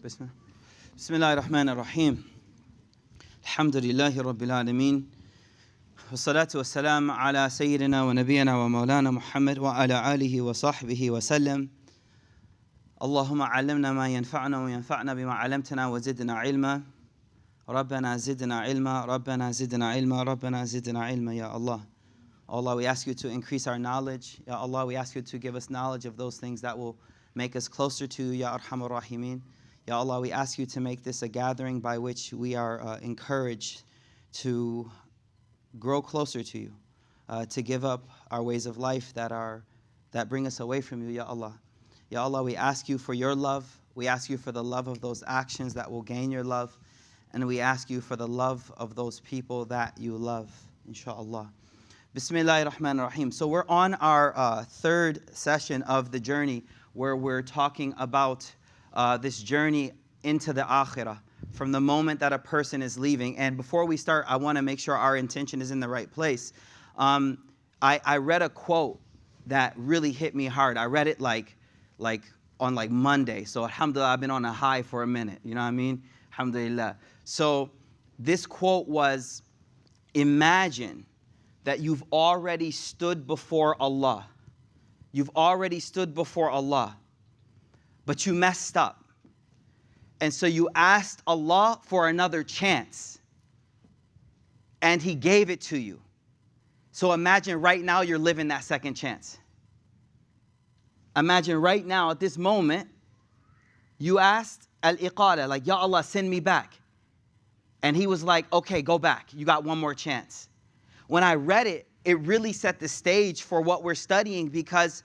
بسم الله الرحمن الرحيم الحمد لله رب العالمين والصلاة والسلام على سيدنا ونبينا ومولانا محمد وعلى آله وصحبه وسلم اللهم علمنا ما ينفعنا وينفعنا بما علمتنا وزدنا علما ربنا زدنا علما ربنا زدنا علما ربنا زدنا علما يا Allah. Allah, we ask you to increase our knowledge. Ya Allah, we ask you to give us knowledge of those things that will make us closer to you, Ya Arhamar Rahimin. Ya Allah, we ask you to make this a gathering by which we are encouraged to grow closer to you, to give up our ways of life that bring us away from you, Ya Allah. Ya Allah, we ask you for your love. We ask you for the love of those actions that will gain your love. And we ask you for the love of those people that you love, inshaAllah. Bismillahir Rahmanir Rahim. So we're on our third session of the journey where we're talking about this journey into the akhirah from the moment that a person is leaving. And before we start, I want to make sure our intention is in the right place. I read a quote that really hit me hard. I read it like on Monday. So alhamdulillah, I've been on a high for a minute. You know what I mean? Alhamdulillah. So this quote was, imagine that you've already stood before Allah. You've already stood before Allah, but you messed up. And so you asked Allah for another chance, and He gave it to you. So imagine right now you're living that second chance. Imagine right now at this moment, you asked al-iqala, like, Ya Allah, send me back. And He was like, okay, go back. You got one more chance. When I read it, it really set the stage for what we're studying, because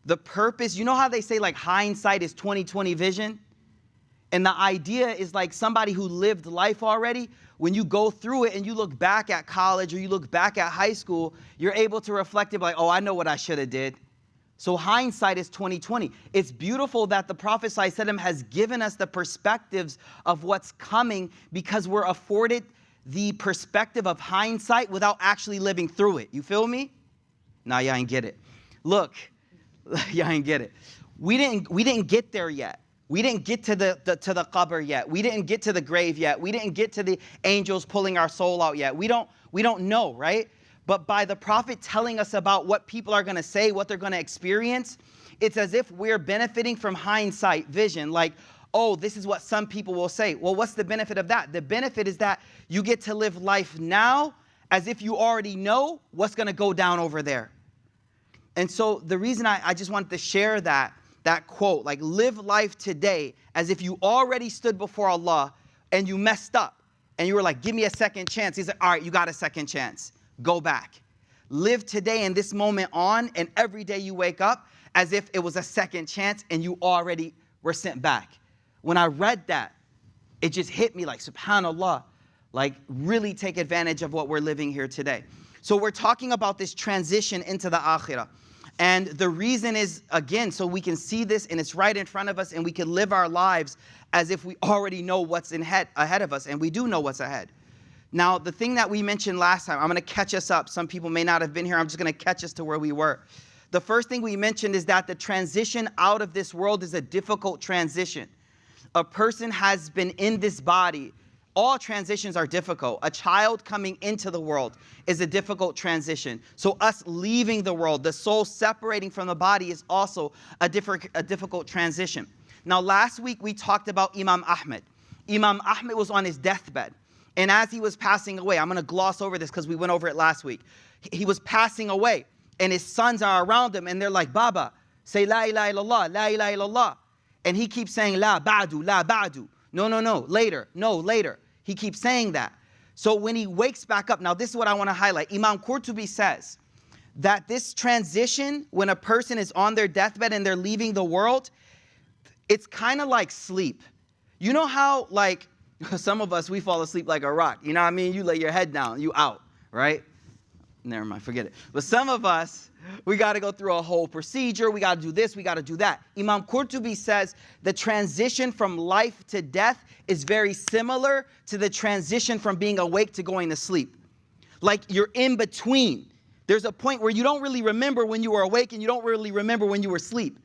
the purpose, you know how they say like hindsight is 20/20 vision? And the idea is like somebody who lived life already, when you go through it and you look back at college or you look back at high school, you're able to reflect it like, oh, I know what I should have did. So hindsight is 20/20. It's beautiful that the Prophet ﷺ has given us the perspectives of what's coming, because we're afforded the perspective of hindsight without actually living through it. You feel me? Nah, y'all ain't get it. Look, y'all ain't get it. We didn't get there yet. We didn't get to the qabr yet. We didn't get to the grave yet. We didn't get to the angels pulling our soul out yet. We don't know, right? But by the Prophet telling us about what people are going to say, what they're going to experience, it's as if we're benefiting from hindsight vision. Like, oh, this is what some people will say. Well, what's the benefit of that? The benefit is that you get to live life now as if you already know what's going to go down over there. And so the reason I just wanted to share that quote, like, live life today as if you already stood before Allah and you messed up and you were like, give me a second chance. He's like, all right, you got a second chance. Go back. Live today and this moment on, and every day you wake up as if it was a second chance and you already were sent back. When I read that, it just hit me like, subhanallah, like really take advantage of what we're living here today. So we're talking about this transition into the akhirah. And the reason is, again, so we can see this and it's right in front of us and we can live our lives as if we already know what's ahead of us, and we do know what's ahead. Now, the thing that we mentioned last time, I'm going to catch us up. Some people may not have been here. I'm just going to catch us to where we were. The first thing we mentioned is that the transition out of this world is a difficult transition. A person has been in this body. All transitions are difficult. A child coming into the world is a difficult transition. So us leaving the world, the soul separating from the body, is also a difficult transition. Now, last week we talked about Imam Ahmed. Imam Ahmed was on his deathbed. And as he was passing away, I'm going to gloss over this because we went over it last week. He was passing away and his sons are around him and they're like, Baba, say la ilaha illallah, la ilaha illallah. And he keeps saying, la ba'du, la ba'du. No, later, no, later. He keeps saying that. So when he wakes back up, now this is what I want to highlight. Imam Qurtubi says that this transition, when a person is on their deathbed and they're leaving the world, it's kind of like sleep. You know how, like, some of us, we fall asleep like a rock. You know what I mean? You lay your head down, you out, right? Never mind, forget it. But some of us, we got to go through a whole procedure. We got to do this, we got to do that. Imam Qurtubi says the transition from life to death is very similar to the transition from being awake to going to sleep. Like, you're in between. There's a point where you don't really remember when you were awake and you don't really remember when you were asleep.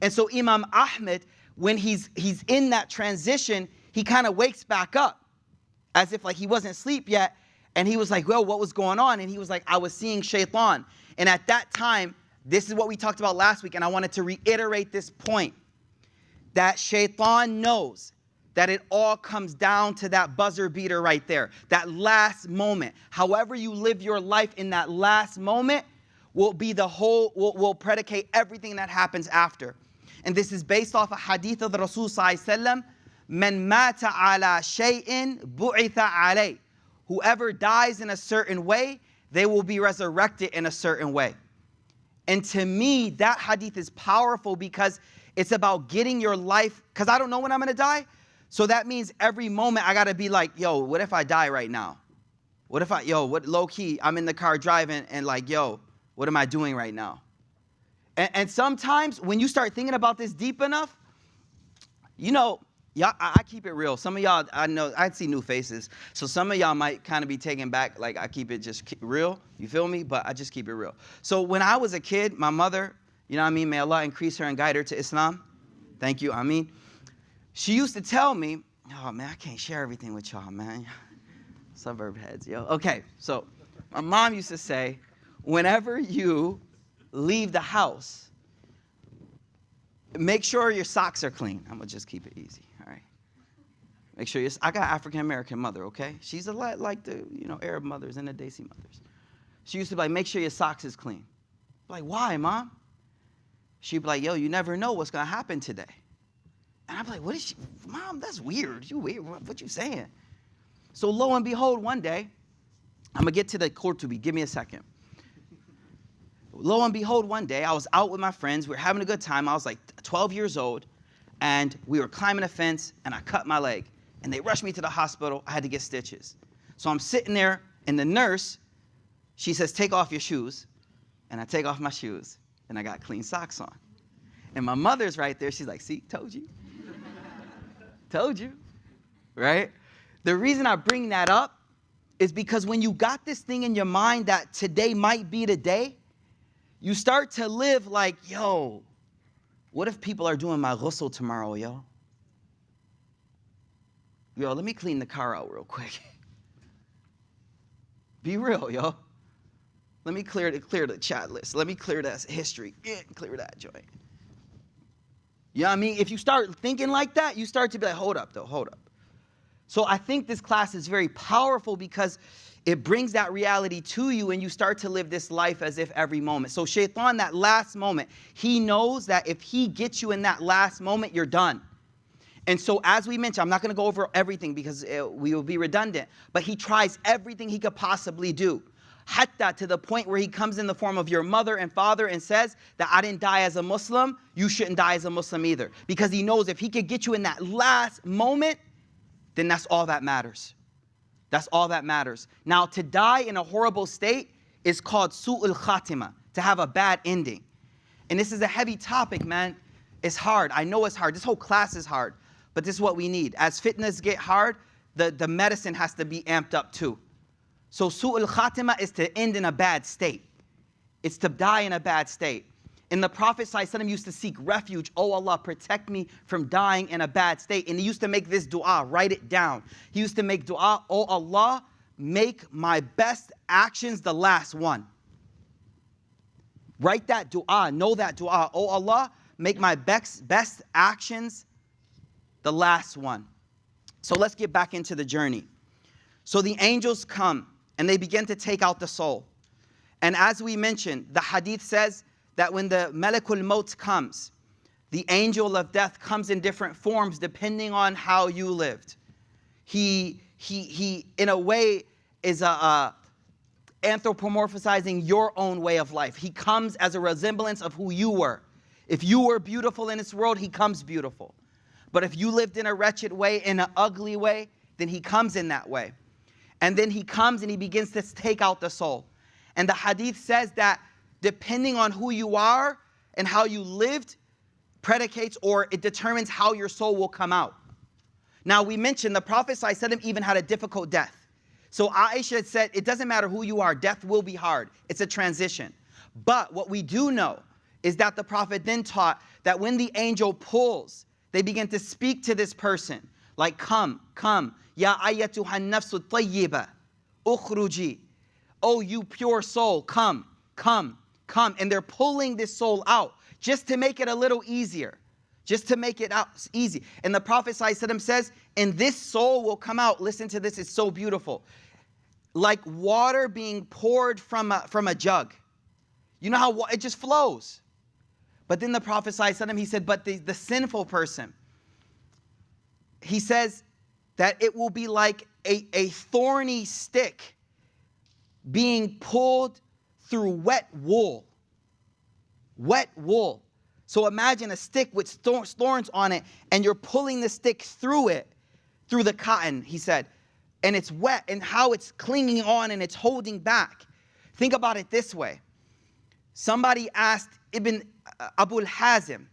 And so Imam Ahmed, when he's in that transition, he kind of wakes back up as if like he wasn't asleep yet. And he was like, well, what was going on? And he was like, I was seeing shaitan. And at that time, this is what we talked about last week, and I wanted to reiterate this point, that shaitan knows that it all comes down to that buzzer beater right there, that last moment. However you live your life in that last moment will be the whole, will predicate everything that happens after. And this is based off a hadith of the Rasul sallallahu alaihi wasallam, man mata ala shay'in bu'itha alayh. Whoever dies in a certain way, they will be resurrected in a certain way. And to me, that hadith is powerful because it's about getting your life, because I don't know when I'm going to die. So that means every moment I got to be like, yo, what if I die right now? What if low key, I'm in the car driving and like, yo, what am I doing right now? And sometimes when you start thinking about this deep enough, you know, y'all, I keep it real. Some of y'all, I know, I see new faces. So some of y'all might kind of be taken back, like I keep it just real. You feel me? But I just keep it real. So when I was a kid, my mother, you know what I mean? May Allah increase her and guide her to Islam. Thank you, I mean. She used to tell me, oh man, I can't share everything with y'all, man. Suburb heads, yo. Okay, so my mom used to say, whenever you leave the house, make sure your socks are clean. I'm gonna just keep it easy, all right? Make sure I got African-American mother, okay? She's a lot like the, Arab mothers and the Desi mothers. She used to be like, make sure your socks is clean. I'm like, why, Mom? She'd be like, yo, you never know what's gonna happen today. And I'm like, what is she? Mom, that's weird. You weird, what you saying? So lo and behold, one day, I'm gonna get to the Qurtubi, give me a second. Lo and behold, one day, I was out with my friends. We were having a good time. I was like 12 years old, and we were climbing a fence, and I cut my leg. And they rushed me to the hospital. I had to get stitches. So I'm sitting there, and the nurse, she says, take off your shoes. And I take off my shoes, and I got clean socks on. And my mother's right there. She's like, see, told you. Told you, right? The reason I bring that up is because when you got this thing in your mind that today might be the day, you start to live like, yo, what if people are doing my ghusl tomorrow, yo? Yo, let me clean the car out real quick. Be real, yo. Let me clear the chat list. Let me clear that history. Yeah, clear that joint. You know what I mean? If you start thinking like that, you start to be like, hold up, though, hold up. So I think this class is very powerful because it brings that reality to you and you start to live this life as if every moment. So shaitan, that last moment, he knows that if he gets you in that last moment, you're done. And so as we mentioned, I'm not going to go over everything because we will be redundant, but he tries everything he could possibly do. Hatta, to the point where he comes in the form of your mother and father and says that I didn't die as a Muslim, you shouldn't die as a Muslim either. Because he knows if he could get you in that last moment, then that's all that matters. That's all that matters. Now, to die in a horrible state is called su'ul khatima, to have a bad ending. And this is a heavy topic, man. It's hard. I know it's hard. This whole class is hard. But this is what we need. As fitness get hard, the medicine has to be amped up too. So su'ul khatima is to end in a bad state. It's to die in a bad state. And the Prophet ﷺ used to seek refuge. Oh Allah, protect me from dying in a bad state. And he used to make this dua, write it down. He used to make dua, oh Allah, make my best actions the last one. Write that dua, know that dua. Oh Allah, make my best actions the last one. So let's get back into the journey. So the angels come and they begin to take out the soul. And as we mentioned, the hadith says that when the Malakul Maut comes, the angel of death comes in different forms depending on how you lived. He in a way is anthropomorphizing your own way of life. He comes as a resemblance of who you were. If you were beautiful in this world, he comes beautiful. But if you lived in a wretched way, in an ugly way, then he comes in that way. And then he comes and he begins to take out the soul. And the hadith says that depending on who you are and how you lived, predicates or it determines how your soul will come out. Now we mentioned the Prophet ﷺ even had a difficult death. So Aisha said, it doesn't matter who you are, death will be hard. It's a transition. But what we do know is that the Prophet then taught that when the angel pulls, they begin to speak to this person. Like, come, come. Ya ayyatuhan nafsu tayyiba, ukhruji. Oh, you pure soul, come, come, come. And they're pulling this soul out just to make it a little easier. Just to make it out easy. And the Prophet ﷺ says, and this soul will come out. Listen to this, it's so beautiful. Like water being poured from a jug. You know how it just flows. But then the Prophet ﷺ, he said, but the sinful person, he says that it will be like a thorny stick being pulled through wet wool. Wet wool. So imagine a stick with thorns on it, and you're pulling the stick through it, through the cotton, he said. And it's wet, and how it's clinging on and it's holding back. Think about it this way. Somebody asked Ibn Abul Hazim,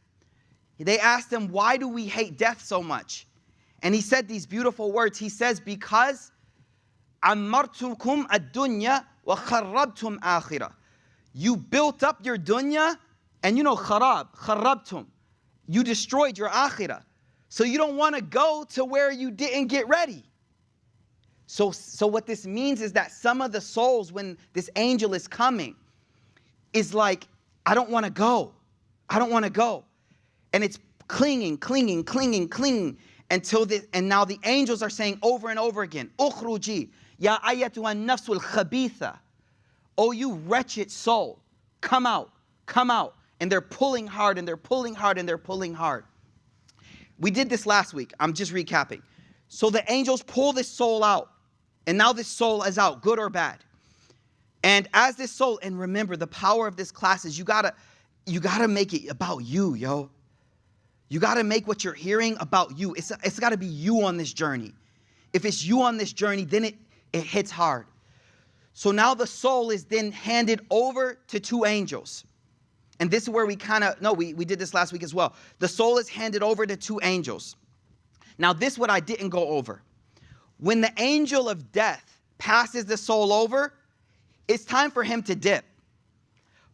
they asked him, why do we hate death so much? And he said these beautiful words. He says, because ammartukum ad-dunya wa kharrabtum akhirah. You built up your dunya, and you know kharabtum. You destroyed your akhirah. So you don't want to go to where you didn't get ready. So what this means is that some of the souls, when this angel is coming, is like, I don't want to go. I don't want to go. And it's clinging, clinging, clinging, clinging until and now the angels are saying over and over again, ukhruji, ya ayatuha nafsul khabitha. Oh, you wretched soul, come out, come out. And they're pulling hard, and they're pulling hard, and they're pulling hard. We did this last week. I'm just recapping. So the angels pull this soul out. And now this soul is out, good or bad. And as this soul, and remember, the power of this class is you gotta make it about you, yo. You gotta make what you're hearing about you. It's gotta be you on this journey. If it's you on this journey, then it hits hard. So now the soul is then handed over to two angels. And this is where we did this last week as well. The soul is handed over to two angels. Now this is what I didn't go over. When the angel of death passes the soul over, it's time for him to dip.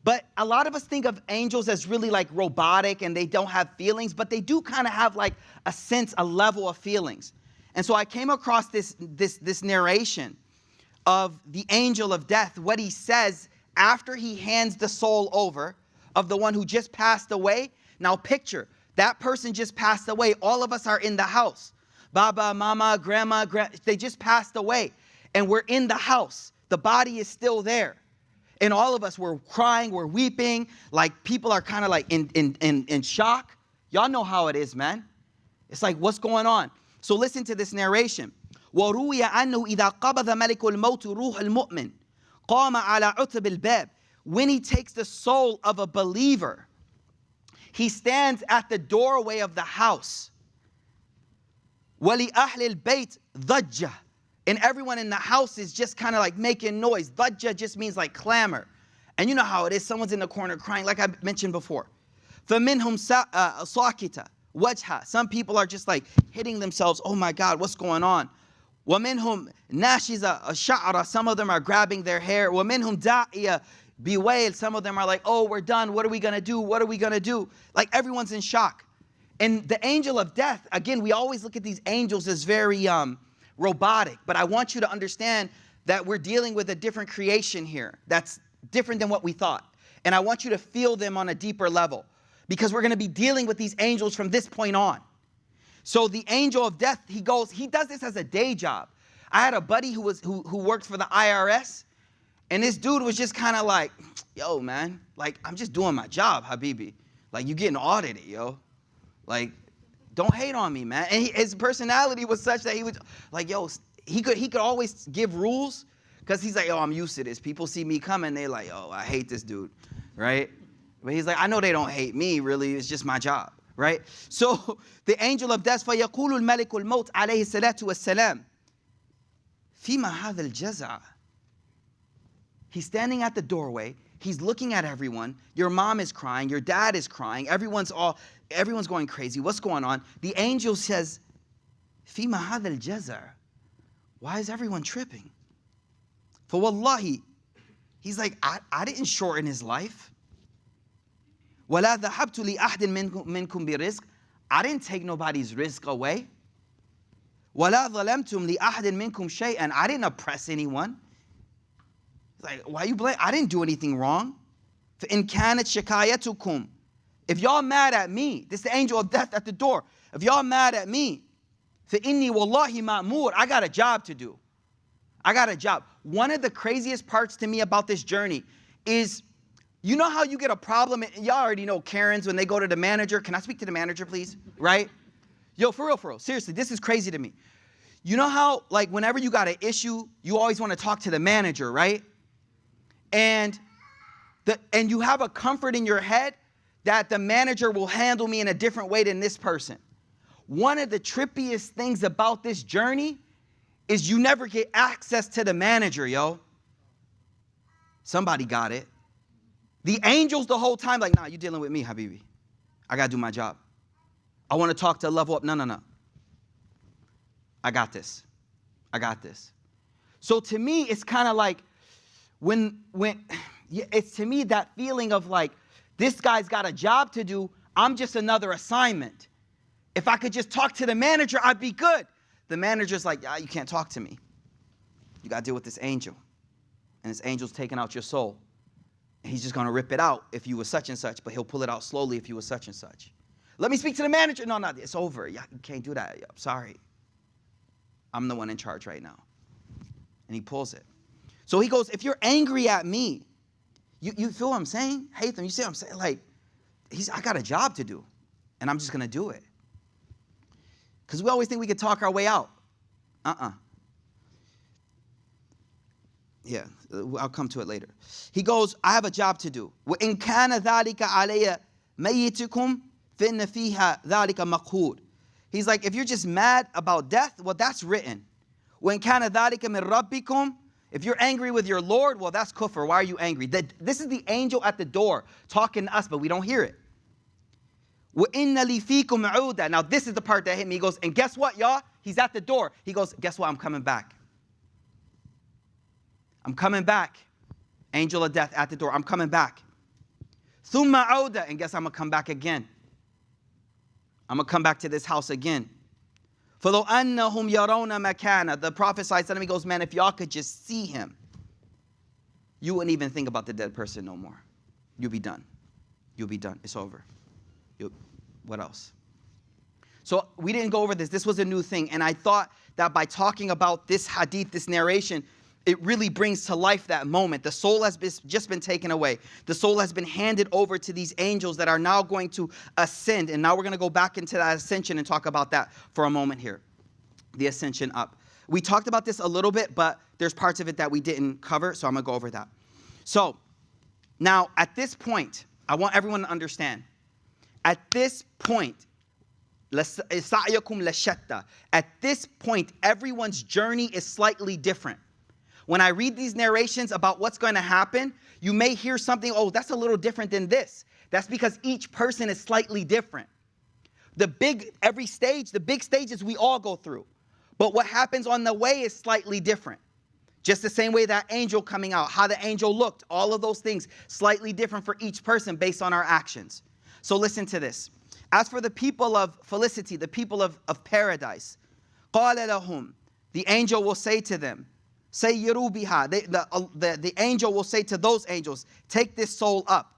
But a lot of us think of angels as really like robotic and they don't have feelings, but they do kind of have like a sense, a level of feelings. And so I came across this narration of the angel of death, what he says after he hands the soul over of the one who just passed away. Now picture, that person just passed away. All of us are in the house. Baba, mama, grandma, they just passed away. And we're in the house. The body is still there. And all of us, we're crying, we're weeping. Like people are kind of like in shock. Y'all know how it is, man. It's like, what's going on? So listen to this narration. وَرُوِيَ أَنَّهُ إِذَا قَبَضَ مَلِكُ الْمَوْتِ رُوحَ الْمُؤْمِنِ قَامَ عَلَى عُتْبِ الْبَابِ. When he takes the soul of a believer, he stands at the doorway of the house. وَلِأَهْلِ الْبَيْتِ ضَجَّةٌ. And everyone in the house is just kind of like making noise. ضَجَّة just means like clamor. And you know how it is. Someone's in the corner crying, like I mentioned before. فَمِنْهُمْ سَاكِتَ وَجْهَ. Some people are just like hitting themselves. Oh my God, what's going on? وَمِنْهُمْ نَاشِزَ شَعْرَ. Some of them are grabbing their hair. وَمِنْهُمْ دَاعِيَ bewail. Some of them are like, oh, we're done. What are we going to do? What are we going to do? Like everyone's in shock. And the angel of death, again, we always look at these angels as very robotic. But I want you to understand that we're dealing with a different creation here that's different than what we thought. And I want you to feel them on a deeper level because we're going to be dealing with these angels from this point on. So the angel of death, he does this as a day job. I had a buddy who worked for the IRS. And this dude was just kind of like, yo, man, like, I'm just doing my job, Habibi. Like, you getting audited, yo. Like, don't hate on me, man. And his personality was such that he was like, yo, he could always give rules because he's like, yo, I'm used to this. People see me coming, they're like, oh, I hate this dude, right? But he's like, I know they don't hate me, really. It's just my job, right? So the angel of death, فَيَقُولُ الْمَلِكُ الْمَوْتِ عَلَيْهِ الصَّلَاةُ وَالسَّلَامُ فِيمَا هَذَا الْجَزَعَ. He's standing at the doorway. He's looking at everyone. Your mom is crying. Your dad is crying. Everyone's going crazy. What's going on? The angel says, فِيمَا هَذَا الْجَزَعَ. Why is everyone tripping? For wallahi, he's like, I didn't shorten his life. وَلَا ذَهَبْتُ لِأَحْدٍ مِنْكُمْ بِرِزْقٍ. I didn't take nobody's rizq away. وَلَا ظَلَمْتُمْ لِأَحْدٍ مِّنْكُمْ شَيْئًا. I didn't oppress anyone. It's like, why you blame? I didn't do anything wrong. فَإِنْ كَانَتْ شِكَايَتُكُمْ. If y'all mad at me, this is the angel of death at the door. If y'all mad at me, فَإِنِّي وَاللَّهِ مَأْمُورٌ. I got a job to do. I got a job. One of the craziest parts to me about this journey is, you know how you get a problem, and y'all already know Karens when they go to the manager. Can I speak to the manager, please? Right? Yo, for real. Seriously, this is crazy to me. You know how, like, whenever you got an issue, you always want to talk to the manager, right? And you have a comfort in your head that the manager will handle me in a different way than this person. One of the trippiest things about this journey is you never get access to the manager, yo. Somebody got it. The angels the whole time, like, nah, you dealing with me, Habibi. I got to do my job. I want to talk to level up. No. I got this. So to me, it's kind of like it's to me that feeling of like, this guy's got a job to do. I'm just another assignment. If I could just talk to the manager, I'd be good. The manager's like, you can't talk to me. You got to deal with this angel. And this angel's taking out your soul. And he's just going to rip it out if you were such and such, but he'll pull it out slowly if you were such and such. Let me speak to the manager. No, it's over. You can't do that. I'm sorry. I'm the one in charge right now. And he pulls it. So he goes, if you're angry at me, you feel what I'm saying? Haytham, you see what I'm saying? Like, I got a job to do, and I'm just going to do it. Because we always think we could talk our way out. Yeah, I'll come to it later. He goes, I have a job to do. وَإِنْ كَانَ ذَلِكَ عَلَيَّ مَيِّتِكُمْ فَإِنَّ فِيهَا ذَلِكَ مَقْهُودٌ. He's like, if you're just mad about death, well, that's written. وَإِنْ كَانَ ذَلِكَ مِنْ رَبِّكُمْ. If you're angry with your Lord, well, that's kufr. Why are you angry? This is the angel at the door talking to us, but we don't hear it. وَإِنَّ لِي فِيكُمْ عُودًا. Now, this is the part that hit me. He goes, and guess what, y'all? He's at the door. He goes, guess what? I'm coming back. I'm coming back. Angel of death at the door. I'm coming back. ثُمَّ عُودًا. And guess I'm going to come back again. I'm going to come back to this house again. فَلَوْ أَنَّهُمْ يَرَوْنَ مَكَانًا. The Prophet ﷺ, he goes, man, if y'all could just see him, you wouldn't even think about the dead person no more. You'll be done. You'll be done. It's over. What else? So we didn't go over this. This was a new thing. And I thought that by talking about this hadith, this narration, it really brings to life that moment. The soul has just been taken away. The soul has been handed over to these angels that are now going to ascend. And now we're going to go back into that ascension and talk about that for a moment here. The ascension up. We talked about this a little bit, but there's parts of it that we didn't cover. So I'm going to go over that. So now at this point, I want everyone to understand. At this point, at this point, everyone's journey is slightly different. When I read these narrations about what's going to happen, you may hear something, oh, that's a little different than this. That's because each person is slightly different. The big stages we all go through. But what happens on the way is slightly different. Just the same way that angel coming out, how the angel looked, all of those things, slightly different for each person based on our actions. So listen to this. As for the people of felicity, the people of paradise, قَالَ لَهُمْ. The angel will say to them, سَيِّرُوا بِهَا. The angel will say to those angels, take this soul up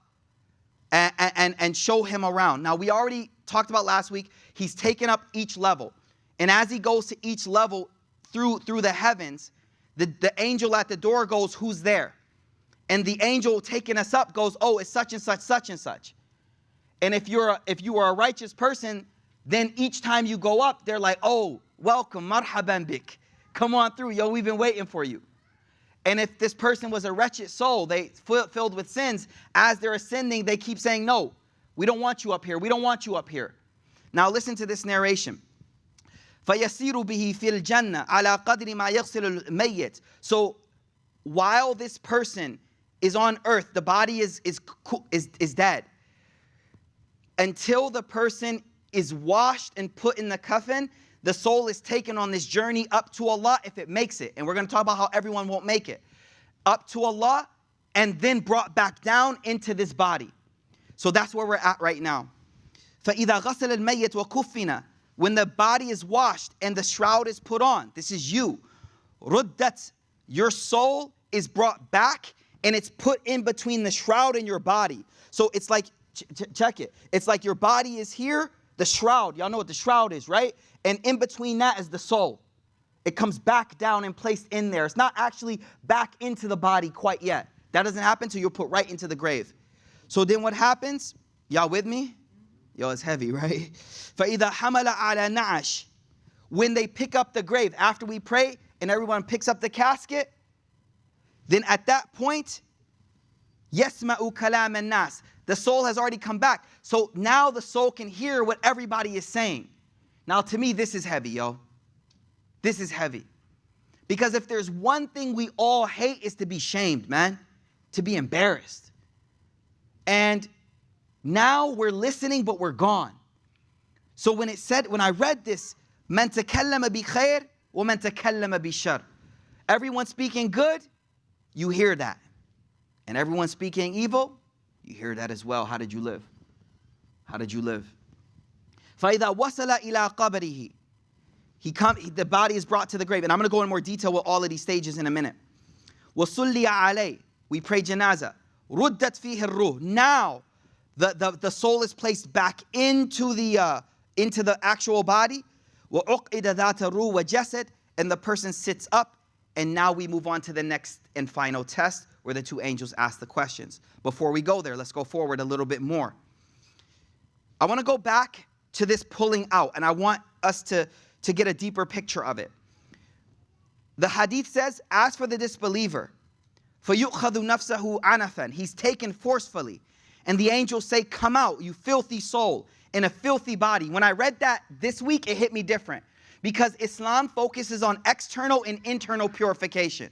and show him around. Now, we already talked about last week, he's taken up each level. And as he goes to each level through the heavens, the angel at the door goes, who's there? And the angel taking us up goes, oh, it's such and such, such and such. And if you are a righteous person, then each time you go up, they're like, oh, welcome, marhaban bik. Come on through, yo, we've been waiting for you. And if this person was a wretched soul, they filled with sins, as they're ascending, they keep saying, no, we don't want you up here. We don't want you up here. Now listen to this narration. فَيَسِيرُ بِهِ فِي الْجَنَّةِ عَلَىٰ قَدْرِ مَا يَغْسِلُ الْمَيِّتِ. So while this person is on earth, the body is dead. Until the person is washed and put in the coffin, the soul is taken on this journey up to Allah if it makes it. And we're going to talk about how everyone won't make it. Up to Allah and then brought back down into this body. So that's where we're at right now. فَإِذَا غَسَلَ الْمَيِّتُ وَكُفِّنَ, when the body is washed and the shroud is put on, this is you. رُدَّتْ, your soul is brought back and it's put in between the shroud and your body. So it's like, check it. It's like your body is here, the shroud. Y'all know what the shroud is, right? And in between that is the soul. It comes back down and placed in there. It's not actually back into the body quite yet. That doesn't happen until you're put right into the grave. So then what happens? Y'all with me? Yo, it's heavy, right? فَإِذَا حَمَلَ عَلَى نَعَشٍ, when they pick up the grave, after we pray and everyone picks up the casket, then at that point, يَسْمَعُ كَلَامَ النَّاسِ, the soul has already come back. So now the soul can hear what everybody is saying. Now to me, this is heavy, yo. This is heavy. Because if there's one thing we all hate, is to be shamed, man. To be embarrassed. And now we're listening, but we're gone. So when I read this, مَنْ تَكَلَّمَ بِخَيْرٍ وَمَنْ تَكَلَّمَ بِشَرٍ, everyone speaking good, you hear that. And everyone speaking evil, you hear that as well. How did you live? How did you live? فَإِذَا وَصَلَ إِلَىٰ قَبْرِهِ, the body is brought to the grave. And I'm going to go in more detail with all of these stages in a minute. وَصُلِّيَ عَلَيْهِ, we pray janazah. رُدَّتْ فِيهِ الرُّوحِ, now the soul is placed back into the actual body. وَعُقِّدَ ذَاتَ الرُّوحِ وَجَسَدٍ, and the person sits up. And now we move on to the next and final test, where the two angels ask the questions. Before we go there, let's go forward a little bit more. I want to go back to this pulling out, and I want us to get a deeper picture of it. The hadith says, as for the disbeliever, فَيُؤْخَذُ نَفْسَهُ عَنَفًا, he's taken forcefully. And the angels say, come out, you filthy soul, in a filthy body. When I read that this week, it hit me different. Because Islam focuses on external and internal purification.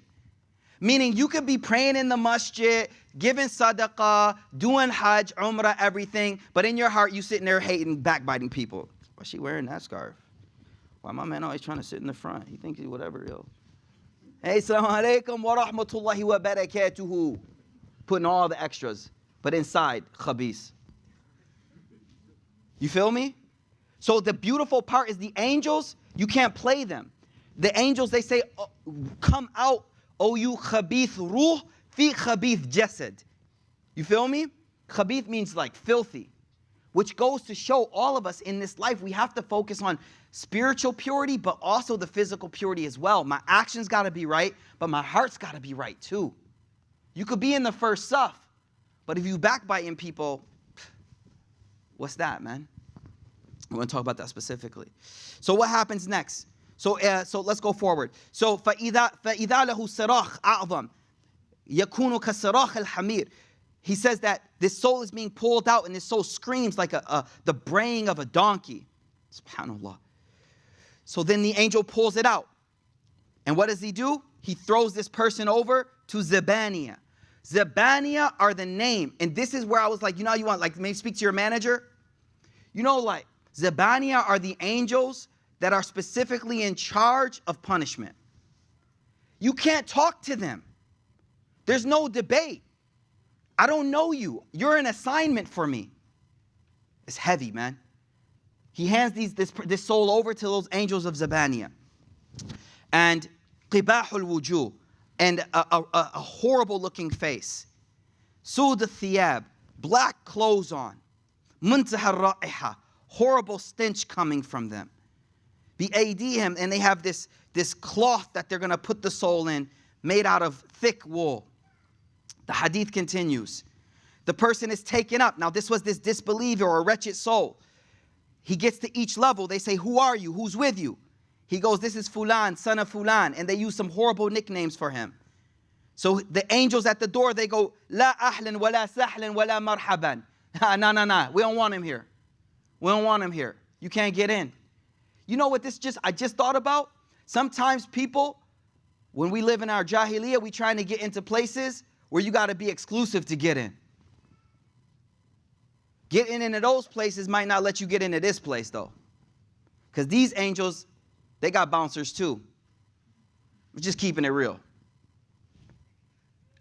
Meaning you could be praying in the masjid, giving sadaqah, doing hajj, umrah, everything, but in your heart you sitting there hating, backbiting people. Why is she wearing that scarf? Why my man always trying to sit in the front? He thinks he's whatever, yo. Hey, assalamu alaikum wa rahmatullahi wa barakatuhu. Putting all the extras, but inside, khabis. You feel me? So the beautiful part is the angels, you can't play them. The angels, they say, oh, come out, O you khabith ruh fi khabith jasad. You feel me? Khabith means like filthy, which goes to show all of us in this life, we have to focus on spiritual purity, but also the physical purity as well. My actions got to be right, but my heart's got to be right too. You could be in the first saf, but if you backbiting people, what's that, man? I want to talk about that specifically. So what happens next? So let's go forward. So فَإِذَا لَهُ سَرَاخ أَعْظَمْ يَكُونُ كَسَرَاخِ الْحَمِيرِ. He says that this soul is being pulled out and this soul screams like the braying of a donkey. SubhanAllah. So then the angel pulls it out. And what does he do? He throws this person over to Zabaniya. Zabaniya are the name. And this is where I was like, you know how you want, like maybe speak to your manager? You know, like Zabaniya are the angels that are specifically in charge of punishment. You can't talk to them. There's no debate. I don't know you. You're an assignment for me. It's heavy, man. He hands this soul over to those angels of Zabaniya. And qibahul wujuh, and a horrible looking face. Sud al-thiyab, black clothes on. Muntaha al-ra'iha, horrible stench coming from them. Bi-aydihim, and they have this cloth that they're going to put the soul in, made out of thick wool. The hadith continues. The person is taken up. Now this was this disbeliever or wretched soul. He gets to each level. They say, who are you? Who's with you? He goes, this is Fulan, son of Fulan. And they use some horrible nicknames for him. So the angels at the door, they go, La ahlan wa la sahlan wa la marhaban. No. We don't want him here. We don't want him here. You can't get in. You know what I just thought about? Sometimes people, when we live in our jahiliyyah, we trying to get into places where you got to be exclusive to get in. Getting into those places might not let you get into this place though. Because these angels, they got bouncers too. We're just keeping it real.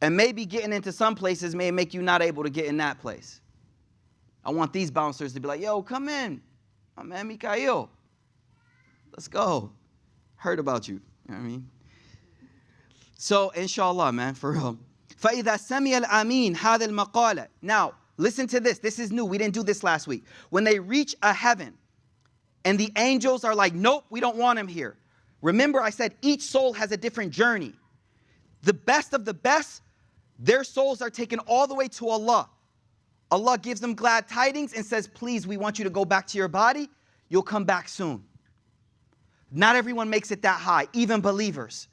And maybe getting into some places may make you not able to get in that place. I want these bouncers to be like, yo, come in. My man Mikaeel. Let's go. Heard about you. You know what I mean? So, inshallah, man, for real. فَإِذَا سَمِيَ الْأَمِينَ هَذَا الْمَقَالَ. Now, listen to this. This is new. We didn't do this last week. When they reach a heaven and the angels are like, nope, we don't want him here. Remember, I said each soul has a different journey. The best of the best, their souls are taken all the way to Allah. Allah gives them glad tidings and says, please, we want you to go back to your body. You'll come back soon. Not everyone makes it that high, even believers.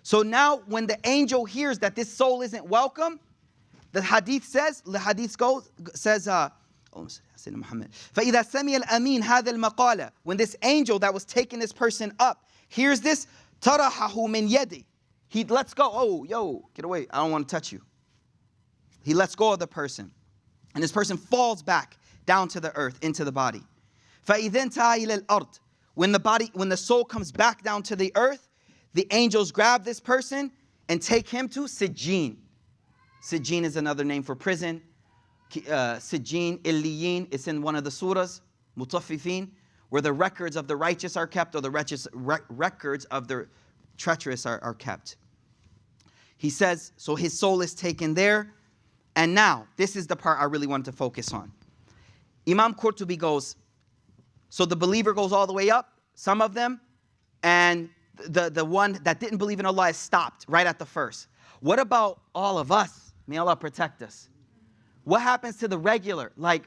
So now when the angel hears that this soul isn't welcome, the hadith says, فَإِذَا سَمِيَ الْأَمِينَ هَذَا الْمَقَالَ. When this angel that was taking this person up hears this, تَرَحَهُ مِنْ يَدِهِ. He lets go. Oh, yo, get away. I don't want to touch you. He lets go of the person. And this person falls back down to the earth, into the body. فَإِذَا انْتَهَى إِلَى الْأَرْضِ. When the soul comes back down to the earth, the angels grab this person and take him to Sijjin. Sijjin is another name for prison. Sijjin, Illiyin, it's in one of the surahs, Mutaffifin, where the records of the righteous are kept, or the records of the treacherous are kept. He says, so his soul is taken there. And now, this is the part I really wanted to focus on. Imam Qurtubi goes, so the believer goes all the way up, some of them, and the one that didn't believe in Allah is stopped right at the first. What about all of us? May Allah protect us. What happens to the regular? Like,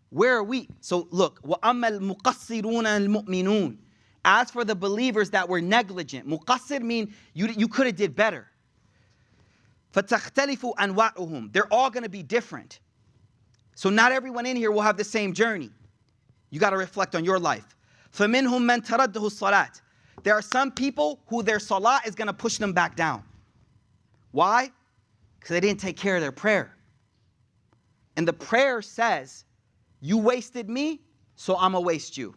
where are we? So look, وَأَمَّا الْمُقَصِّرُونَ الْمُؤْمِنُونَ. As for the believers that were negligent, muqassir mean you could have did better. فَتَخْتَلِفُ أَنْوَاؤُهُم. They're all going to be different. So not everyone in here will have the same journey. You got to reflect on your life. فَمِنْهُم مَّن تَرَدَّهُ الصَّلَاةِ. There are some people who their salah is going to push them back down. Why? Because they didn't take care of their prayer. And the prayer says, you wasted me, so I'm going to waste you.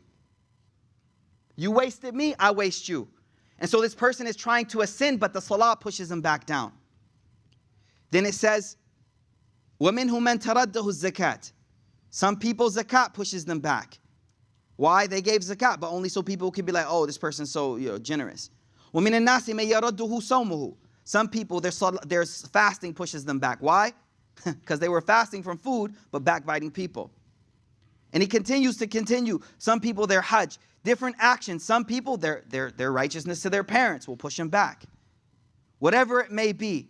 You wasted me, I waste you. And so this person is trying to ascend, but the salah pushes him back down. Then it says, وَمِنْهُ مَنْ تَرَدَّهُ الزَّكَاةِ. Some people, zakat pushes them back. Why? They gave zakat, but only so people can be like, oh, this person's so generous. وَمِنَ النَّاسِ مَنْ يَرَدُّهُ صَوْمُهُ. Some people, their fasting pushes them back. Why? Because they were fasting from food, but backbiting people. And he continues to continue. Some people, their hajj, different actions. Some people, their righteousness to their parents will push them back. Whatever it may be,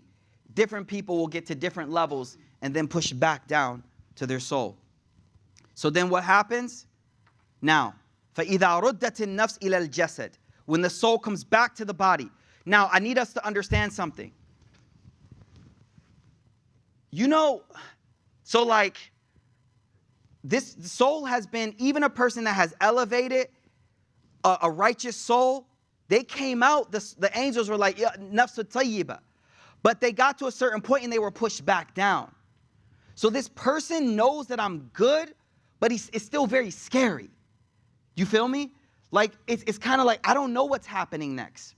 different people will get to different levels and then push back down to their soul. So then what happens? Now, فَإِذَا رُدَّتِ النَّفْسِ إِلَى الْجَسَدِ. When the soul comes back to the body. Now, I need us to understand something. So like, this soul has been, even a person that has elevated a righteous soul, they came out, the angels were like, nafsu tayyiba. But they got to a certain point and they were pushed back down. So this person knows that I'm good, but it's still very scary. You feel me? Like, it's kind of like, I don't know what's happening next.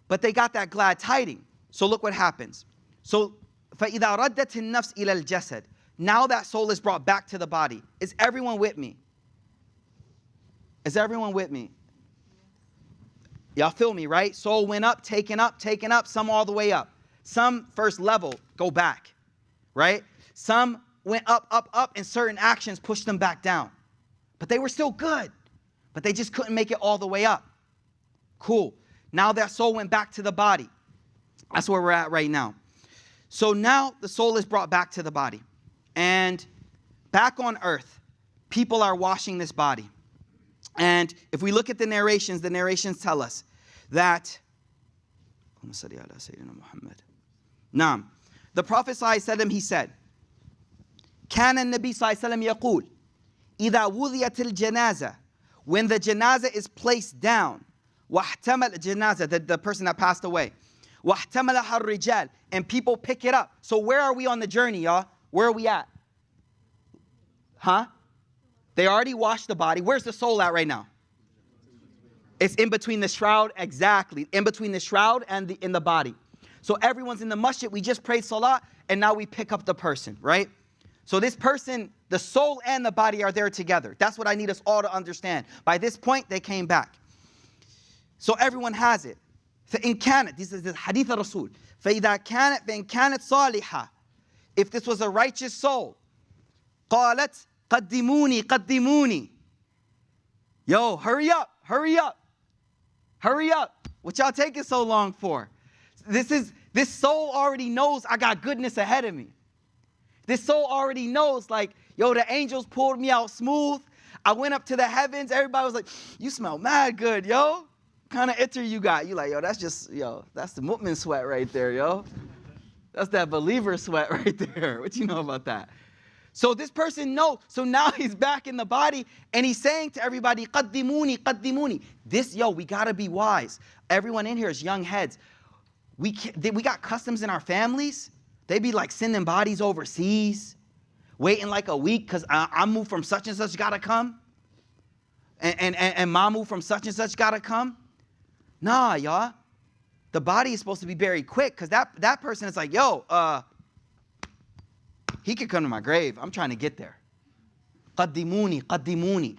But they got that glad tiding. So look what happens. So, فَإِذَا رَدَّتِ النَّفْسِ إِلَى الْجَسَدِ. Now that soul is brought back to the body. Is everyone with me? Is everyone with me? Y'all feel me, right? Soul went up, taken up, some all the way up. Some first level, go back, right? Some went up, and certain actions pushed them back down. But they were still good. But they just couldn't make it all the way up. Cool. Now that soul went back to the body. That's where we're at right now. So now the soul is brought back to the body. And back on earth, people are washing this body. And if we look at the narrations tell us that the Prophet ﷺ, he said, كان النبي صلى الله عليه وسلم يقول إذا وضعت الجنازة, when the janazah is placed down, واحتمل الجنازة, the person that passed away, واحتملها الرجال, and people pick it up. So where are we on the journey, y'all? Where are we at? Huh? They already washed the body. Where's the soul at right now? It's in between the shroud, exactly. In between the shroud and in the body. So everyone's in the masjid. We just prayed salah, and now we pick up the person, right? So this person The soul and the body are there together. That's what I need us all to understand. By this point, they came back. So everyone has it. فإن كانت, this is the hadith of Rasul. فإذا كانت فإن كانت صالحة. If this was a righteous soul, قالت قدموني قدموني. Yo, hurry up, hurry up, hurry up. What y'all taking so long for? This soul already knows I got goodness ahead of me. This soul already knows, like, yo, the angels pulled me out smooth. I went up to the heavens. Everybody was like, you smell mad good, yo. What kind of itter you got? You like, yo, that's the mu'min sweat right there, yo. That's that believer sweat right there. What you know about that? So this person knows. So now he's back in the body and he's saying to everybody, qaddimuni, qaddimuni. We got to be wise. Everyone in here is young heads. We got customs in our families. They be like sending bodies overseas, waiting like a week because I moved from such and such got to come. And mom moved from such and such got to come. Nah, y'all. The body is supposed to be buried quick because that person is like, yo, he could come to my grave. I'm trying to get there. Qaddimuni, qaddimuni.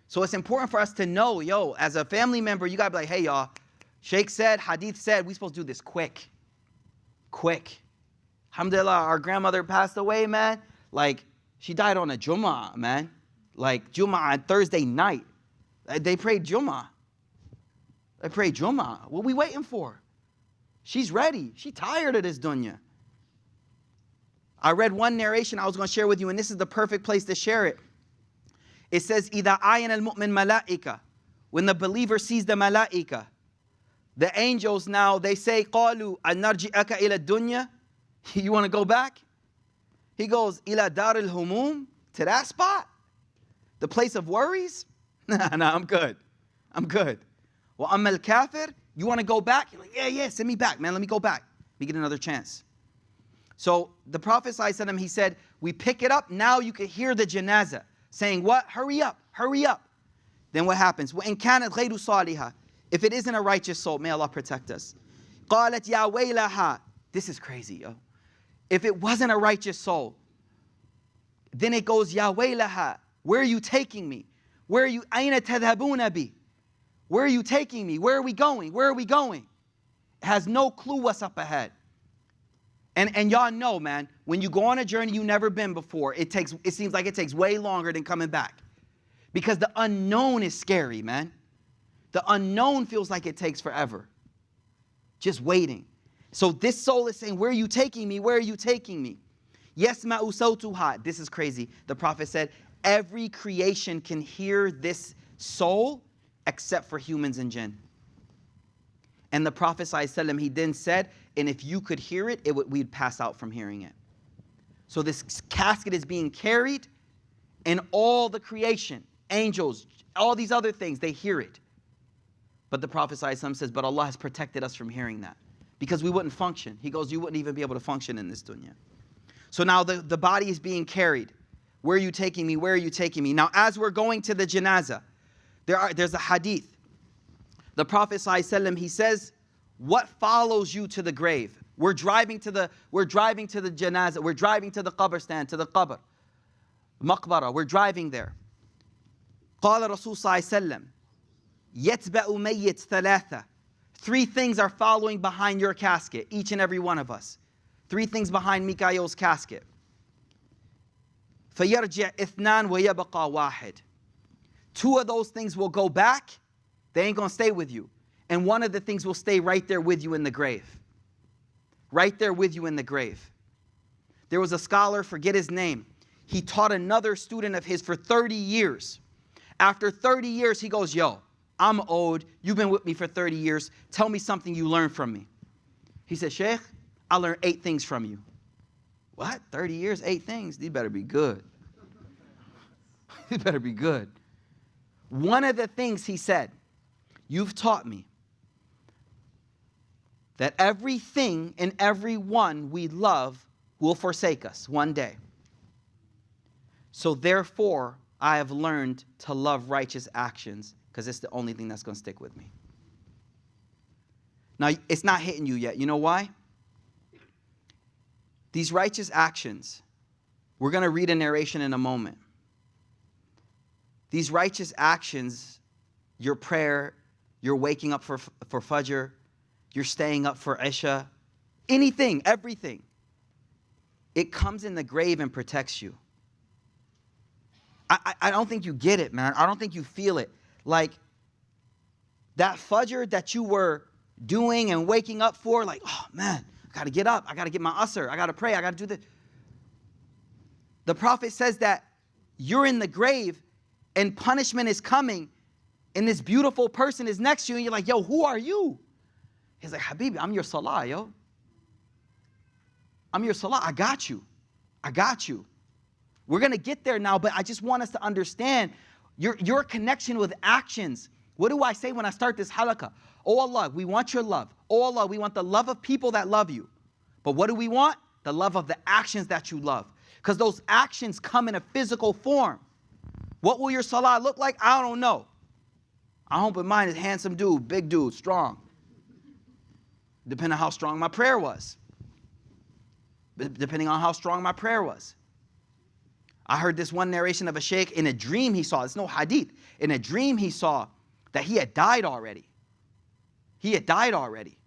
So it's important for us to know, yo, as a family member, you got to be like, hey, y'all, Shaykh said, Hadith said, we're supposed to do this quick. Quick. Alhamdulillah, our grandmother passed away, man. Like, she died on a Jummah, man. Like, Jummah on Thursday night. They prayed Jummah. They prayed Jummah. What are we waiting for? She's ready. She's tired of this dunya. I read one narration I was going to share with you, and this is the perfect place to share it. It says, إِذَا عَيَنَ الْمُؤْمِنْ مَلَائِكَةً. When the believer sees the malaika, the angels now, they say, قَالُوا أَنْ نَرْجِئَكَ إِلَى الدُّنْيَا. You want to go back? He goes, إِلَى دَارِ الْهُمُومِ. To that spot? The place of worries? Nah, I'm good. I'm good. وَأَمَّا الْكَافِرِ. You want to go back? You're like, yeah, send me back, man. Let me go back. Let me get another chance. So the Prophet ﷺ, he said, we pick it up. Now you can hear the janazah saying, what? Hurry up, hurry up. Then what happens? وَإِنْ كَانَتْ غَيْرُ صَالِحَةً. If it isn't a righteous soul, may Allah protect us. قَالَتْ يَا وَيْلَهَا. This is crazy, yo. If it wasn't a righteous soul, then it goes, يَا وَيْلَهَا. Where are you taking me? Where are you? أَيْنَ تَذْهَبُونَ بِي. Where are you taking me? Where are we going? Where are we going? It has no clue what's up ahead. And y'all know, man, when you go on a journey you've never been before, it seems like it takes way longer than coming back. Because the unknown is scary, man. The unknown feels like it takes forever. Just waiting. So this soul is saying, where are you taking me? Where are you taking me? Yasma'u sawtuha. This is crazy. The Prophet said, every creation can hear this soul except for humans and jinn. And the Prophet ﷺ, he then said, and if you could hear it, we'd pass out from hearing it. So this casket is being carried, and all the creation, angels, all these other things, they hear it. But the Prophet ﷺ says, but Allah has protected us from hearing that. Because we wouldn't function. He goes, you wouldn't even be able to function in this dunya. So now the body is being carried. Where are you taking me? Where are you taking me? Now as we're going to the janazah, there's a hadith. The Prophet ﷺ, he says, what follows you to the grave? We're driving to the janazah. We're driving to the qabristan, to the qabr. Maqbara. We're driving there. قال رسول صلى الله عليه وسلم يتبع ميت ثلاثة. 3 things are following behind your casket, each and every one of us. 3 things behind Mikaeel's casket. فيرجع اثنان ويبقى واحد. 2 of those things will go back. They ain't going to stay with you. And 1 of the things will stay right there with you in the grave. Right there with you in the grave. There was a scholar, forget his name. He taught another student of his for 30 years. After 30 years, he goes, yo, I'm old. You've been with me for 30 years. Tell me something you learned from me. He said, Shaykh, I learned 8 things from you. What? 30 years, 8 things? These better be good. These better be good. One of the things he said, you've taught me that everything and everyone we love will forsake us one day. So therefore, I have learned to love righteous actions because it's the only thing that's going to stick with me. Now, it's not hitting you yet. You know why? These righteous actions, We're going to read a narration in a moment. These righteous actions, your prayer, you're waking up for Fajr, you're staying up for Isha, anything, everything, it comes in the grave and protects you. I don't think you get it, man. I don't think you feel it. Like that Fajr that you were doing and waking up for, like, oh man, I got to get up. I got to get my Asr. I got to pray. I got to do this. The Prophet says that you're in the grave and punishment is coming and this beautiful person is next to you and you're like, yo, who are you? He's like, Habibi, I'm your Salah, yo. I'm your Salah. I got you. I got you. We're going to get there now, but I just want us to understand your connection with actions. What do I say when I start this halaqah? Oh Allah, we want your love. Oh Allah, we want the love of people that love you. But what do we want? The love of the actions that you love. Because those actions come in a physical form. What will your salah look like? I don't know. I hope mine is handsome dude, big dude, strong. Depending on how strong my prayer was. Depending on how strong my prayer was. I heard this one narration of a Shaykh in a dream he saw. It's no hadith. In a dream he saw that he had died already. He had died already.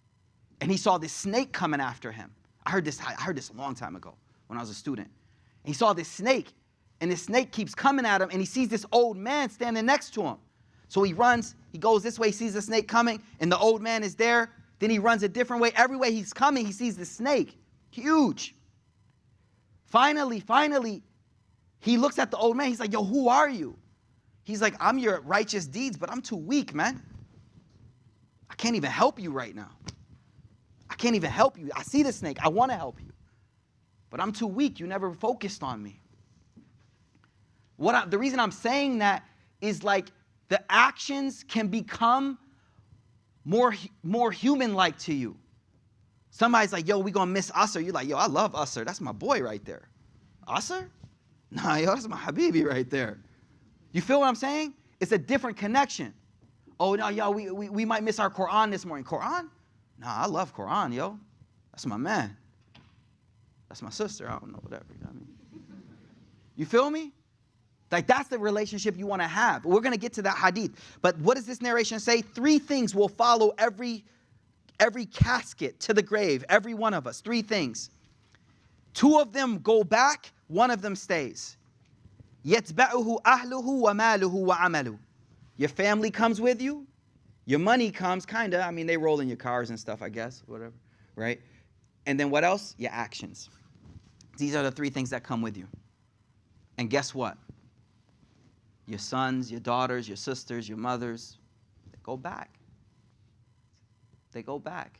And he saw this snake coming after him. I heard this a long time ago when I was a student. And he saw this snake, and this snake keeps coming at him, and he sees this old man standing next to him. So he runs, he goes this way, sees the snake coming, and the old man is there. Then he runs a different way. Every way he's coming, he sees the snake. Huge. Finally, he looks at the old man. He's like, yo, who are you? He's like, I'm your righteous deeds, but I'm too weak, man. I can't even help you right now. I can't even help you. I see the snake. I want to help you. But I'm too weak. You never focused on me. The reason I'm saying that is like the actions can become more human-like to you. Somebody's like, yo, we going to miss Asr. You're like, yo, I love Asr. That's my boy right there. Asr? Nah, yo, that's my Habibi right there. You feel what I'm saying? It's a different connection. Oh, no, yo, we might miss our Quran this morning. Quran? Nah, I love Quran, yo. That's my man. That's my sister. I don't know, whatever. You know what I mean? You feel me? Like that's the relationship you want to have. We're going to get to that hadith. But what does this narration say? 3 things will follow every casket to the grave, every one of us. 3 things. 2 of them go back, 1 of them stays. يَتْبَعُهُ أَهْلُهُ وَمَالُهُ وَعَمَلُهُ. Your family comes with you. Your money comes, kind of. I mean, they roll in your cars and stuff, I guess, whatever, right? And then what else? Your actions. These are the 3 things that come with you. And guess what? Your sons, your daughters, your sisters, your mothers, they go back. They go back.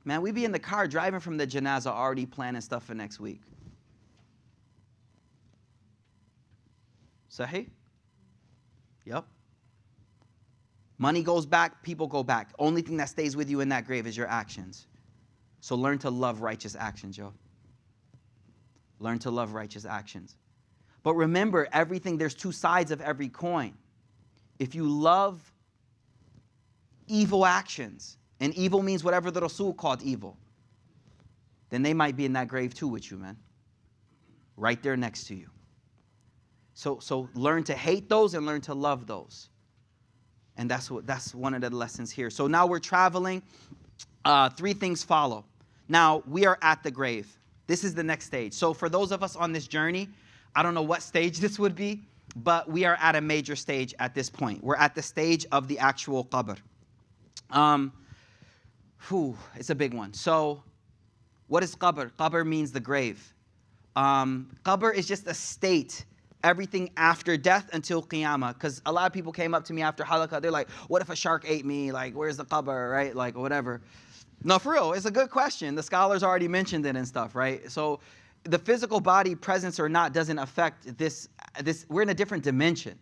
Man, we be in the car driving from the janazah already planning stuff for next week. Sahih? Yep. Money goes back, people go back. Only thing that stays with you in that grave is your actions. So learn to love righteous actions, yo. Learn to love righteous actions. But remember, there's 2 sides of every coin. If you love evil actions, and evil means whatever the Rasul called evil, then they might be in that grave too with you, man. Right there next to you. So learn to hate those and learn to love those. And that's one of the lessons here. So now we're traveling. 3 things follow. Now we are at the grave. This is the next stage. So for those of us on this journey, I don't know what stage this would be, but we are at a major stage at this point. We're at the stage of the actual qabr. It's a big one. So what is qabr? Qabr means the grave. Qabr is just a state, everything after death until qiyamah. Because a lot of people came up to me after halaqah, they're like, what if a shark ate me? Like, where's the qabr, right? Like, whatever. No, for real, it's a good question. The scholars already mentioned it and stuff, right? So the physical body, presence or not, doesn't affect this. We're in a different dimension.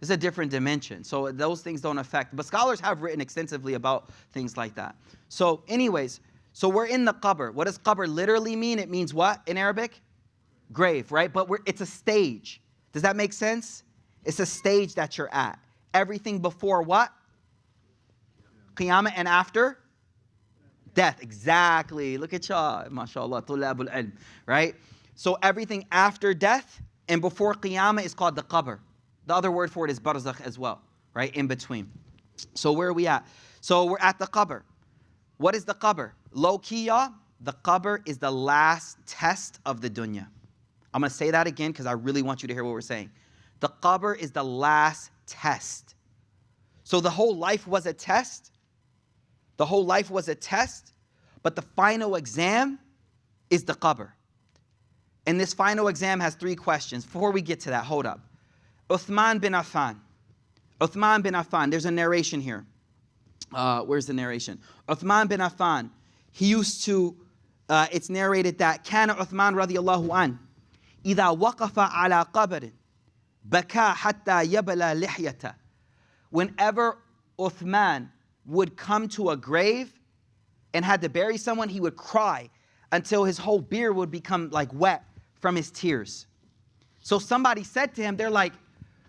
It's a different dimension. So those things don't affect. But scholars have written extensively about things like that. So anyways, so we're in the qabr. What does qabr literally mean? It means what in Arabic? Grave, right? But it's a stage. Does that make sense? It's a stage that you're at. Everything before what? Qiyamah, and after? Death. Exactly. Look at y'all. MashaAllah. Tulabul ilm. Right? So everything after death and before Qiyamah is called the qabr. The other word for it is barzakh as well, right? In between. So where are we at? So we're at the qabr. What is the qabr? Low key, y'all, the qabr is the last test of the dunya. I'm going to say that again because I really want you to hear what we're saying. The qabr is the last test. So the whole life was a test. The whole life was a test. But the final exam is the qabr. And this final exam has 3 questions. Before we get to that, hold up. Uthman bin Affan. Uthman bin Affan. There's a narration here. Where's the narration? Uthman bin Affan. He used to, it's narrated that Kana Uthman radiyallahu an. إذا وقف على قبر بكى حتى يبلى لحيته. Whenever Uthman would come to a grave and had to bury someone, he would cry until his whole beard would become like wet from his tears. So somebody said to him, they're like,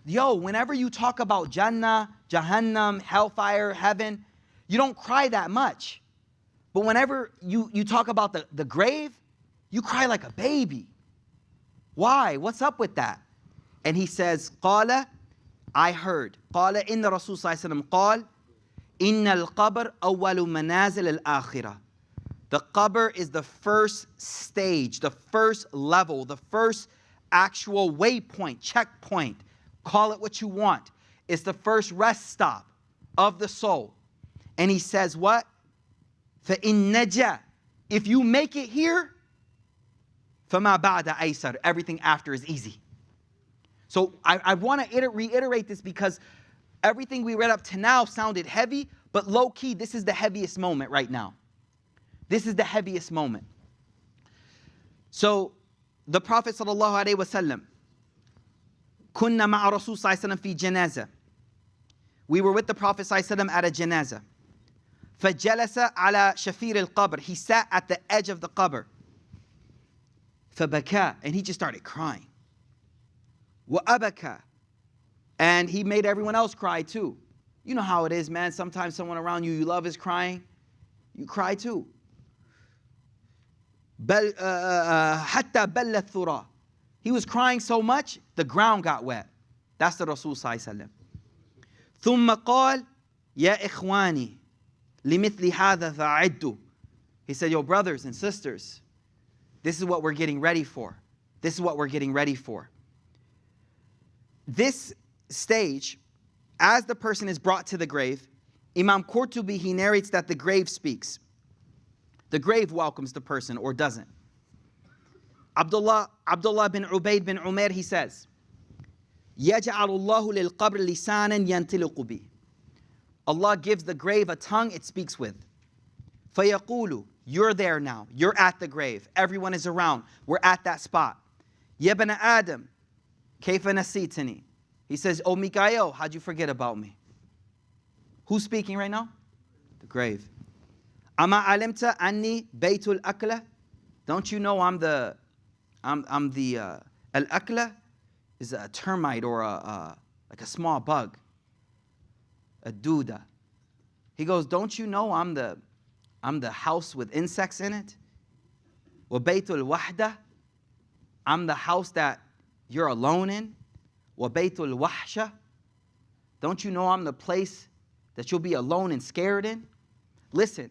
yo, whenever you talk about Jannah, Jahannam, hellfire, heaven, you don't cry that much. But whenever you talk about the grave, you cry like a baby. Why? What's up with that? And he says, قال, I heard. قال إن رسول صلى الله عليه وسلم قال إن القبر أول منازل الآخرة. The qabr is the first stage, the first level, the first actual waypoint, checkpoint. Call it what you want. It's the first rest stop of the soul. And he says what? فَإِن نَجَى. If you make it here, فَمَا بَعْدَ أَيْسَرُ. Everything after is easy. So I want to reiterate this because everything we read up to now sounded heavy, but low key, this is the heaviest moment right now. This is the heaviest moment. So the Prophet sallallahu alaihi wasallam, كنا مع رسول صلى الله عليه وسلم في جنازة. We were with the Prophet sallallahu alaihi wasallam at a janazah. فجلس على شفير القبر. He sat at the edge of the qabr. فبكى, and he just started crying. وأبكى, and he made everyone else cry too. You know how it is, man. Sometimes someone around you love is crying, you cry too. حتى بل الثرى. He was crying so much, the ground got wet. That's the Rasul صلى الله عليه وسلم. ثم قال يا إخواني لمثل هذا فأعدوا. He said, yo, brothers and sisters, this is what we're getting ready for. This is what we're getting ready for. This stage, as the person is brought to the grave, Imam Qurtubi, he narrates that the grave speaks. The grave welcomes the person or doesn't. Abdullah bin Ubayd bin Umair, he says, يَجْعَلُ اللَّهُ لِلْقَبْرِ لِسَانًا يَنْتِلِقُ بِهِ. Allah gives the grave a tongue it speaks with. فَيَقُولُ. You're there now. You're at the grave. Everyone is around. We're at that spot. يَا بَنَ آدَمَ كَيْفَ نَسِيتَنِي. He says, oh Mikaeel, how'd you forget about me? Who's speaking right now? The grave. أَمَا عَلِمْتَ أَنِّي بَيْتُ الْأَكْلَةِ. Don't you know I'm the al-akla is a termite or like a small bug, a duda. He goes, don't you know I'm the house with insects in it? وَبَيْتُ الْوَحْدَةِ. I'm the house that you're alone in. وَبَيْتُ الْوَحْشَةِ. Don't you know I'm the place that you'll be alone and scared in? Listen,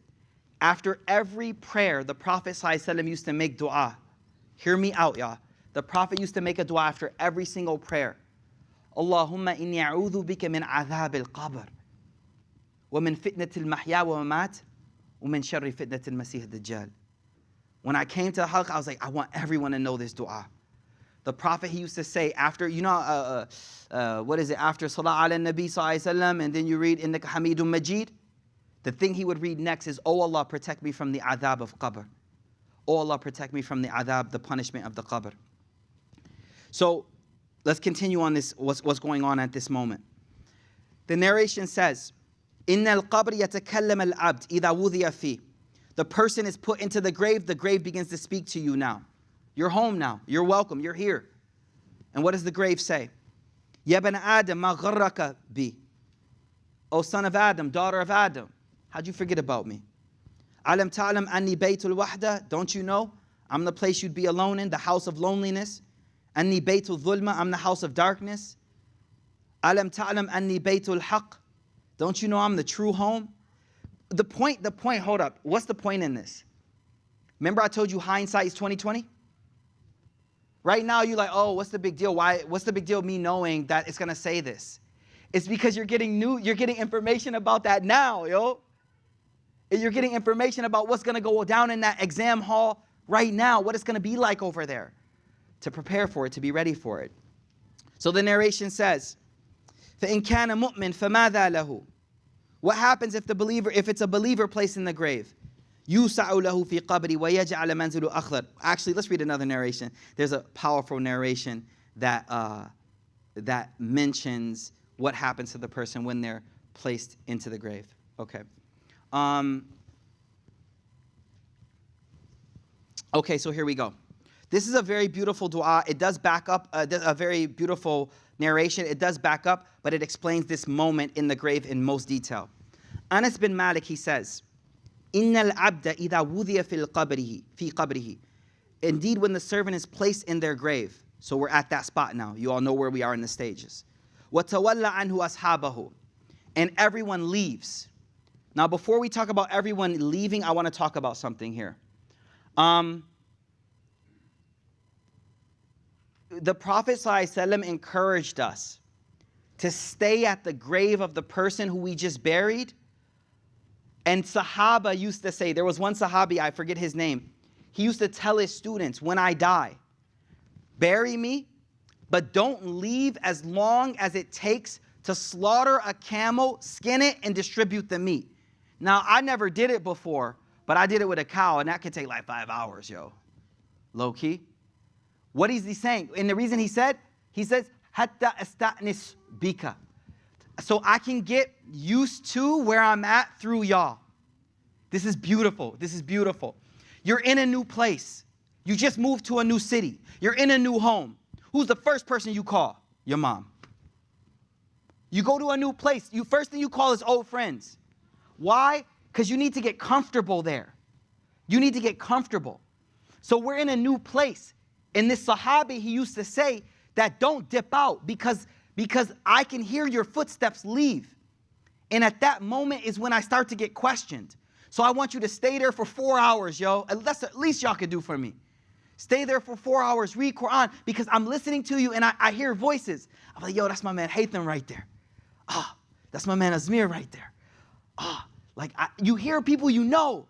after every prayer, the Prophet ﷺ used to make dua. Hear me out, y'all. The Prophet used to make a dua after every single prayer. Allahumma inni a'udhu bika min adhab al-qabr wa min fitnat al-mahya wa mamat wa min sharri fitnat al-masih ad-dajjal. When I came to the halqa, I was like, I want everyone to know this dua. The Prophet, he used to say after, you know, what is it? After Salah ala Nabi sallallahu alayhi wa sallam, and then you read, Innaka Hamidun Majid. The thing he would read next is, Oh Allah, protect me from the adhab of qabr. Oh Allah, protect me from the adhab, the punishment of the qabr. So, let's continue on this, what's going on at this moment. The narration says, Inna al-qabr yatakallam al-abd idha wudhiya fi. The person is put into the grave begins to speak to you now. You're home now. You're welcome. You're here. And what does the grave say? Ya bana Adam ma gharraka bi. O son of Adam, daughter of Adam, how'd you forget about me? Alam ta'lam anni baytul wahda. Don't you know I'm the place you'd be alone in, the house of loneliness. Anni baytul dhulma, I'm the house of darkness. Alam ta'lam anni baytul haqq. Don't you know I'm the true home? The point, hold up. What's the point in this? Remember I told you hindsight is 20/20? Right now you're like, oh, what's the big deal? What's the big deal of me knowing that it's gonna say this? It's because you're getting information about that now, yo. You're getting information about what's gonna go down in that exam hall right now, what it's gonna be like over there. To prepare for it, to be ready for it. So the narration says, فَإِنْ كَانَ مُؤْمِنْ فَمَاذَا لَهُ. What happens if it's a believer placed in the grave? يُوسَعُ لَهُ فِي قَبْرِ وَيَجْعَلَ مَنْزِلُ أَخْضَرَ. Actually, let's read another narration. There's a powerful narration that mentions what happens to the person when they're placed into the grave. Okay. Okay, so here we go. This is a very beautiful dua. It does back up a very beautiful narration. It does back up, but it explains this moment in the grave in most detail. Anas bin Malik, he says, إِنَّ الْعَبْدَ إِذَا وُذِيَ فِي قَبْرِهِ. Indeed, when the servant is placed in their grave, so we're at that spot now. You all know where we are in the stages. وَتَوَلَّ عَنْهُ أَصْحَابَهُ. And everyone leaves. Now, before we talk about everyone leaving, I want to talk about something here. The Prophet ﷺ encouraged us to stay at the grave of the person who we just buried. And Sahaba used to say, there was one Sahabi, I forget his name, he used to tell his students, when I die, bury me, but don't leave as long as it takes to slaughter a camel, skin it, and distribute the meat. Now, I never did it before, but I did it with a cow, and that could take like 5 hours, yo. Low key. What is he saying? And the reason he says, hatta asta'nis bika. So I can get used to where I'm at through y'all. This is beautiful. This is beautiful. You're in a new place. You just moved to a new city. You're in a new home. Who's the first person you call? Your mom. You go to a new place. First thing you call is old friends. Why? Because you need to get comfortable there. You need to get comfortable. So we're in a new place. And this Sahabi, he used to say that don't dip out because I can hear your footsteps leave. And at that moment is when I start to get questioned. So I want you to stay there for 4 hours, yo. That's at least y'all could do for me. Stay there for 4 hours, read Quran, because I'm listening to you and I hear voices. I'm like, yo, that's my man Haytham right there. That's my man Azmir right there. You hear people you know.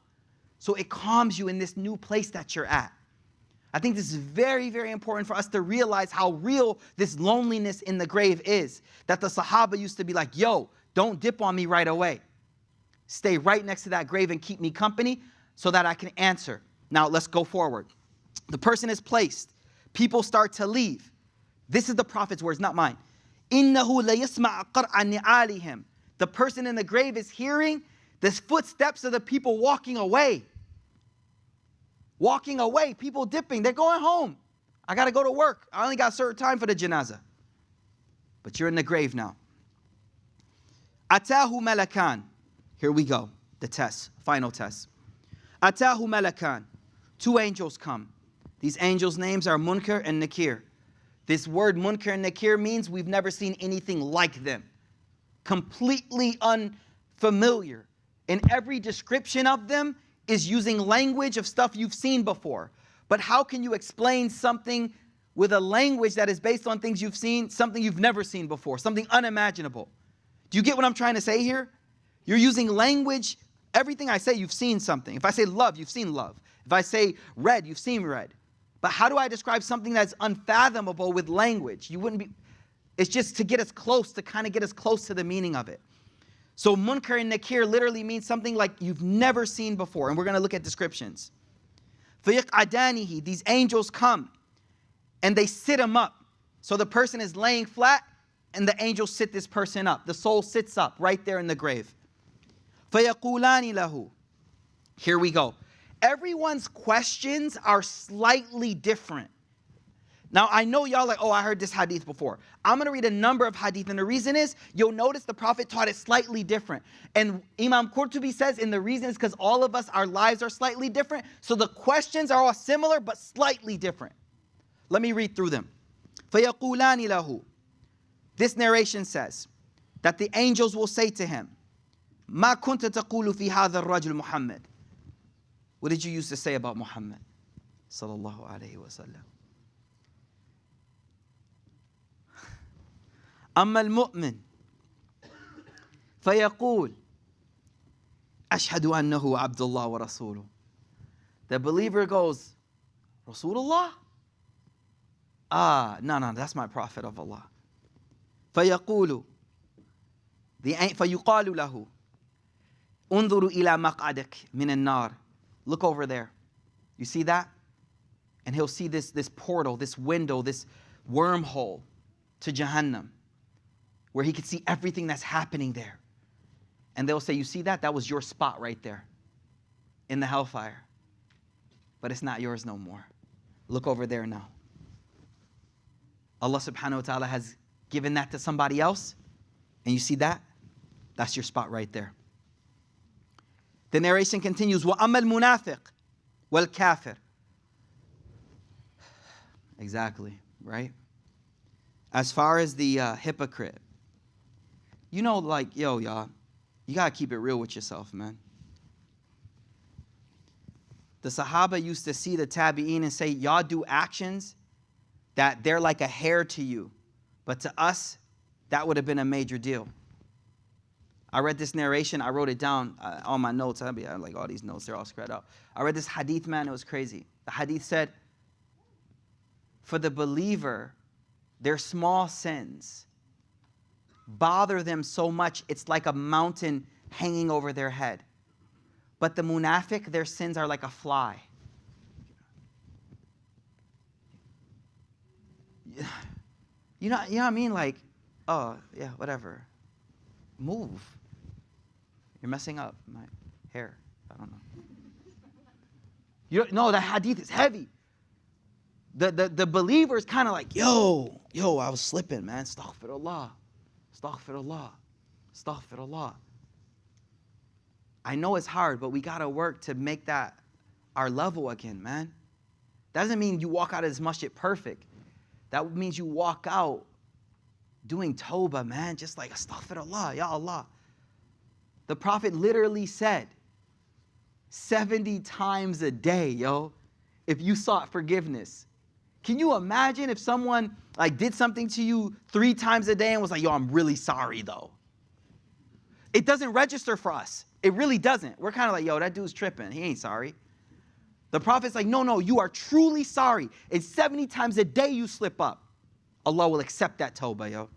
So it calms you in this new place that you're at. I think this is very, very important for us to realize how real this loneliness in the grave is. That the Sahaba used to be like, yo, don't dip on me right away. Stay right next to that grave and keep me company so that I can answer. Now, let's go forward. The person is placed. People start to leave. This is the Prophet's words, not mine. إِنَّهُ لَيَسْمَعَ قَرْعَ نِعَالِهِمْ. The person in the grave is hearing the footsteps of the people walking away. Walking away, people dipping, they're going home. I got to go to work. I only got a certain time for the janazah. But you're in the grave now. Atahu malakan. Here we go. The test, final test. Atahu malakan. 2 angels come. These angels' names are Munkar and Nakir. This word Munkar and Nakir means we've never seen anything like them. Completely unfamiliar. And every description of them is using language of stuff you've seen before. But how can you explain something with a language that is based on things you've seen, something you've never seen before, something unimaginable? Do you get what I'm trying to say here? You're using language. Everything I say, you've seen something. If I say love, you've seen love. If I say red, you've seen red. But how do I describe something that's unfathomable with language? It's just to get us close, to kind of get us close to the meaning of it. So Munkar and Nakir literally means something like you've never seen before. And we're going to look at descriptions. فَيَقْعَدَانِهِ. These angels come and they sit him up. So the person is laying flat and the angels sit this person up. The soul sits up right there in the grave. فَيَقُولَانِ لَهُ. Here we go. Everyone's questions are slightly different. Now, I know y'all like, oh, I heard this hadith before. I'm going to read a number of hadith, and the reason is, you'll notice the Prophet taught it slightly different. And Imam Qurtubi says, and the reason is because all of us, our lives are slightly different, so the questions are all similar, but slightly different. Let me read through them. فَيَقُولَانِ لَهُ. This narration says that the angels will say to him, مَا كُنْتَ تَقُولُ فِي هَذَا الرَّجُلِ مُحَمَّدٍ. What did you used to say about Muhammad? Sallallahu alayhi wa sallam. أما المؤمن فيقول أشهد أنه عبد الله ورسوله. The believer goes, Rasulullah? No, that's my prophet of Allah. فيقول فيقال له انظروا إلى مقعدك من النار. Look over there. You see that? And he'll see this portal, this window, this wormhole to Jahannam, where he could see everything that's happening there. And they'll say, you see that? That was your spot right there in the hellfire. But it's not yours no more. Look over there now. Allah subhanahu wa ta'ala has given that to somebody else. And you see that? That's your spot right there. The narration continues, وَأَمَّا الْمُنَافِقِ وَالْكَافِرِ. Exactly, right? As far as the hypocrite, you know, like, yo, y'all, you got to keep it real with yourself, man. The Sahaba used to see the Tabi'een and say, y'all do actions that they're like a hair to you. But to us, that would have been a major deal. I read this narration. I wrote it down on my notes. I have like all these notes. They're all spread out. I read this hadith, man. It was crazy. The hadith said, for the believer, their small sins bother them so much, it's like a mountain hanging over their head. But the munafiq, their sins are like a fly. You know what I mean? Like, oh, yeah, whatever. Move. You're messing up my hair. I don't know. No, that hadith is heavy. The believer is kind of like, yo, I was slipping, man. Astaghfirullah. Astaghfirullah. Astaghfirullah. I know it's hard, but we got to work to make that our level again, man. Doesn't mean you walk out of this masjid perfect. That means you walk out doing tawbah, man. Just like, astaghfirullah, ya Allah. The Prophet literally said 70 times a day, yo, if you sought forgiveness. Can you imagine if someone like did something to you 3 times a day and was like, yo, I'm really sorry though? It doesn't register for us. It really doesn't. We're kind of like, yo, that dude's tripping. He ain't sorry. The Prophet's like, no, you are truly sorry. And 70 times a day you slip up, Allah will accept that tawbah, yo.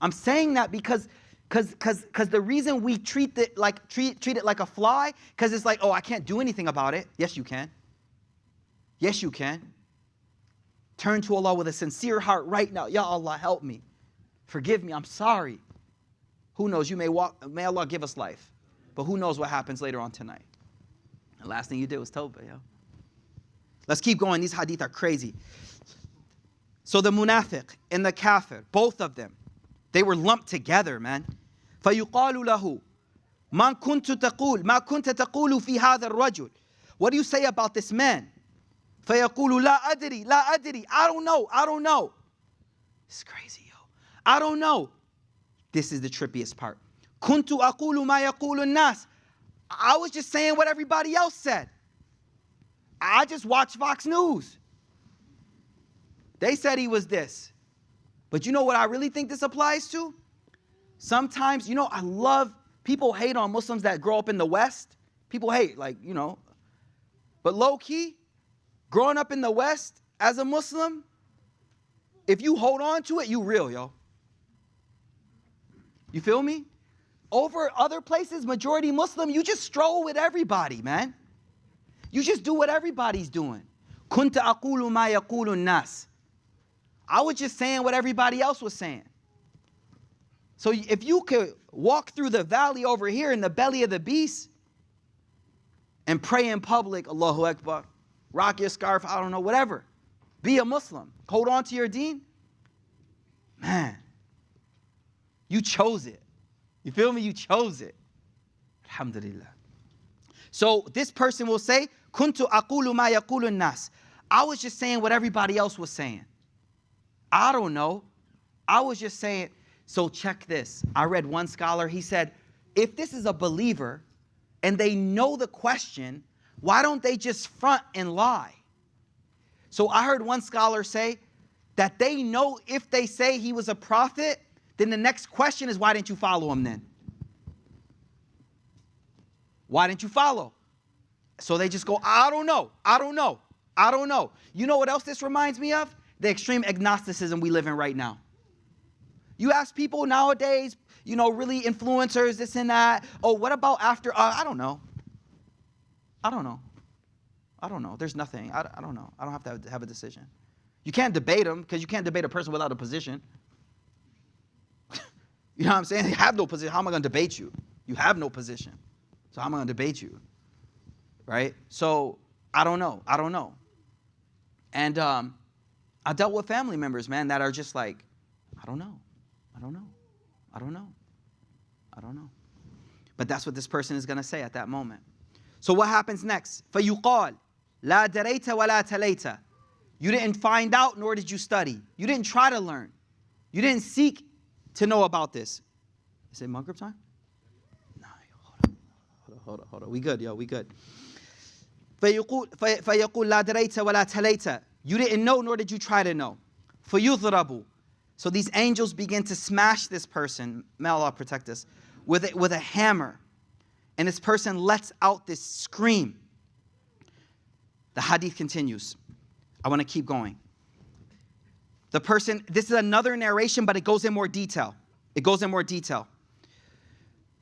I'm saying that because the reason we treat it like a fly, because it's like, oh, I can't do anything about it. Yes, you can. Yes, you can. Turn to Allah with a sincere heart right now. Ya Allah, help me. Forgive me. I'm sorry. Who knows? May Allah give us life. But who knows what happens later on tonight. The last thing you did was tawbah, yo. Let's keep going. These hadith are crazy. So the munafiq and the kafir, both of them, they were lumped together, man. فَيُقَالُ لَهُ مَا كُنْتَ تَقُولُ فِي هَذَا الرَّجُلِ. What do you say about this man? فَيَقُولُ لَا أَدْرِي. I don't know. It's crazy, yo. I don't know. This is the trippiest part. كُنْتُ أَقُولُ مَا يَقُولُ النَّاسِ. I was just saying what everybody else said. I just watched Fox News. They said he was this. But you know what I really think this applies to? Sometimes, I love, people hate on Muslims that grow up in the West. People hate, but low-key, growing up in the West as a Muslim, if you hold on to it, you real, yo. You feel me? Over other places, majority Muslim, you just stroll with everybody, man. You just do what everybody's doing. كُنْتَ أَقُولُ مَا يَقُولُ النَّاسِ. I was just saying what everybody else was saying. So if you could walk through the valley over here in the belly of the beast and pray in public, Allahu Akbar, rock your scarf, I don't know, whatever. Be a Muslim. Hold on to your deen. Man, you chose it. You feel me? You chose it. Alhamdulillah. So this person will say, Kuntu aqulu ma yaqulu nas. I was just saying what everybody else was saying. I don't know. I was just saying. So check this. I read one scholar. He said, if this is a believer and they know the question, why don't they just front and lie? So I heard one scholar say that they know if they say he was a prophet, then the next question is, why didn't you follow him then? Why didn't you follow? So they just go, I don't know. I don't know. I don't know. You know what else this reminds me of? The extreme agnosticism we live in right now. You ask people nowadays, you know, really influencers, this and that. Oh, what about after? I don't know. I don't know. I don't know. There's nothing. I don't know. I don't have to have a decision. You can't debate them because you can't debate a person without a position. You know what I'm saying? You have no position. How am I going to debate you? You have no position. So how am I going to debate you? Right? So I don't know. I don't know. And I dealt with family members, man, that are just like, I don't know. I don't know. I don't know. I don't know. But that's what this person is going to say at that moment. So what happens next? فَيُقَالْ لَا دَرَيْتَ وَلَا تَلَيْتَ. You didn't find out, nor did you study. You didn't try to learn. You didn't seek to know about this. Is it Maghrib time? No, hold on. We good, yo, we good. فَيَقُولْ لَا دَرَيْتَ وَلَا تَلَيْتَ. You didn't know, nor did you try to know. فَيُضْرَبُ. So these angels begin to smash this person, may Allah protect us, with a hammer. And this person lets out this scream. The hadith continues. I want to keep going. The person, this is another narration, but it goes in more detail. It goes in more detail.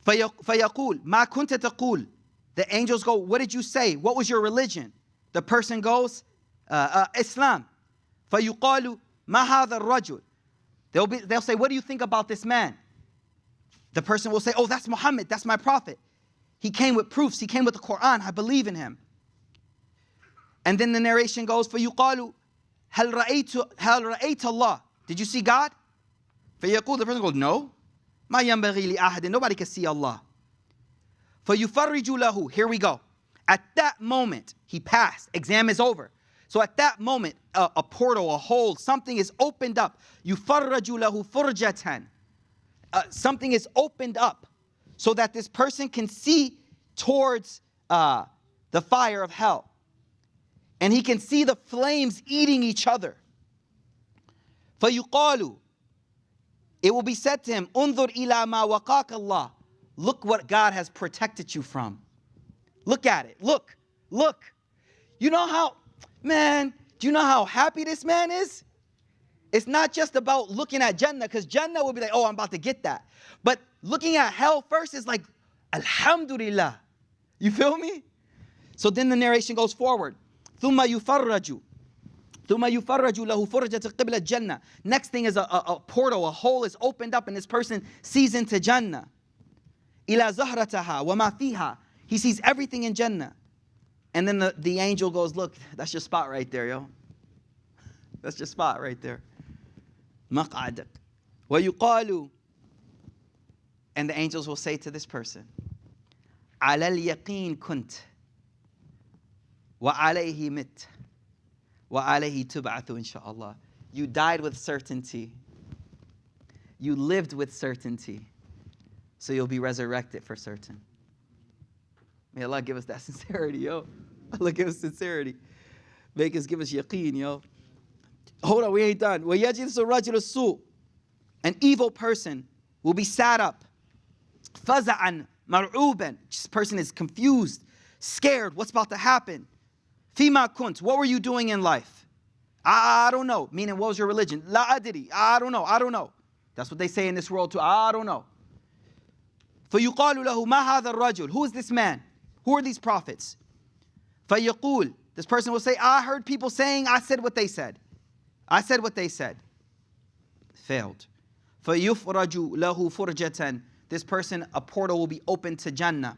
فَيَقُولْ مَا كُنْتَ تَقُولْ. The angels go, what did you say? What was your religion? The person goes, Islam. فَيُقَالُ مَا هَذَا الرَّجُلُ. They'll say, what do you think about this man? The person will say, oh, that's Muhammad, that's my prophet. He came with proofs, he came with the Quran, I believe in him. And then the narration goes, فَيُقَالُ هَلْ رَأَيْتَ اللَّهِ. Did you see God? فَيَقُولُ. The person goes, no. مَا يَنْبَغِي لِأَحَدٍ. Nobody can see Allah. فَيُفَرِّجُ لَهُ. Here we go. At that moment, he passed. Exam is over. So at that moment, a portal, a hole, something is opened up. يُفَرَّجُ لَهُ فُرْجَةً. Something is opened up so that this person can see towards the fire of hell. And he can see the flames eating each other. فَيُقَالُ. It will be said to him, انظر إلى ما وقاك الله. Look what God has protected you from. Look at it. Look. You know how, man, do you know how happy this man is? It's not just about looking at Jannah, because Jannah will be like, oh, I'm about to get that. But looking at hell first is like, Alhamdulillah. You feel me? So then the narration goes forward. ثُمَّ يُفَرَّجُ لَهُ فُرْجَةَ قِبْلَ الْجَنَّةِ. Next thing is a portal, a hole is opened up and this person sees into Jannah. إِلَى زَهْرَتَهَا وَمَا فِيهَا. He sees everything in Jannah. And then the angel goes, look, that's your spot right there, yo. That's your spot right there. مَقْعَدَكَ وَيُقَالُ. And the angels will say to this person, عَلَى الْيَقِينِ كُنْتَ وَعَلَيْهِ مِتْ وَعَلَيْهِ تُبْعَثُ إِنشَاءَ. You died with certainty. You lived with certainty. So you'll be resurrected for certain. May Allah give us that sincerity, yo. Allah give us sincerity. Make us, give us yaqeen, yo. Hold on, we ain't done. وَيَجِلْسُ الرَّجُلُ السُّوء. An evil person will be sat up. فَزَعًا مَرْعُوبًا. This person is confused, scared. What's about to happen? فِيمَا كُنْتَ. What were you doing in life? I don't know. Meaning, what was your religion? لَا أَدْرِي. I don't know. That's what they say in this world too. I don't know. فَيُقَالُ لَهُ مَا هَذَا الرَّجُلُ. Who is this man? Who are these prophets? فَيَقُولُ. This person will say, I heard people saying, I said what they said. Failed. فَيُفْرَجُ لَهُ فُرْجَةً. This person, a portal will be opened to Jannah.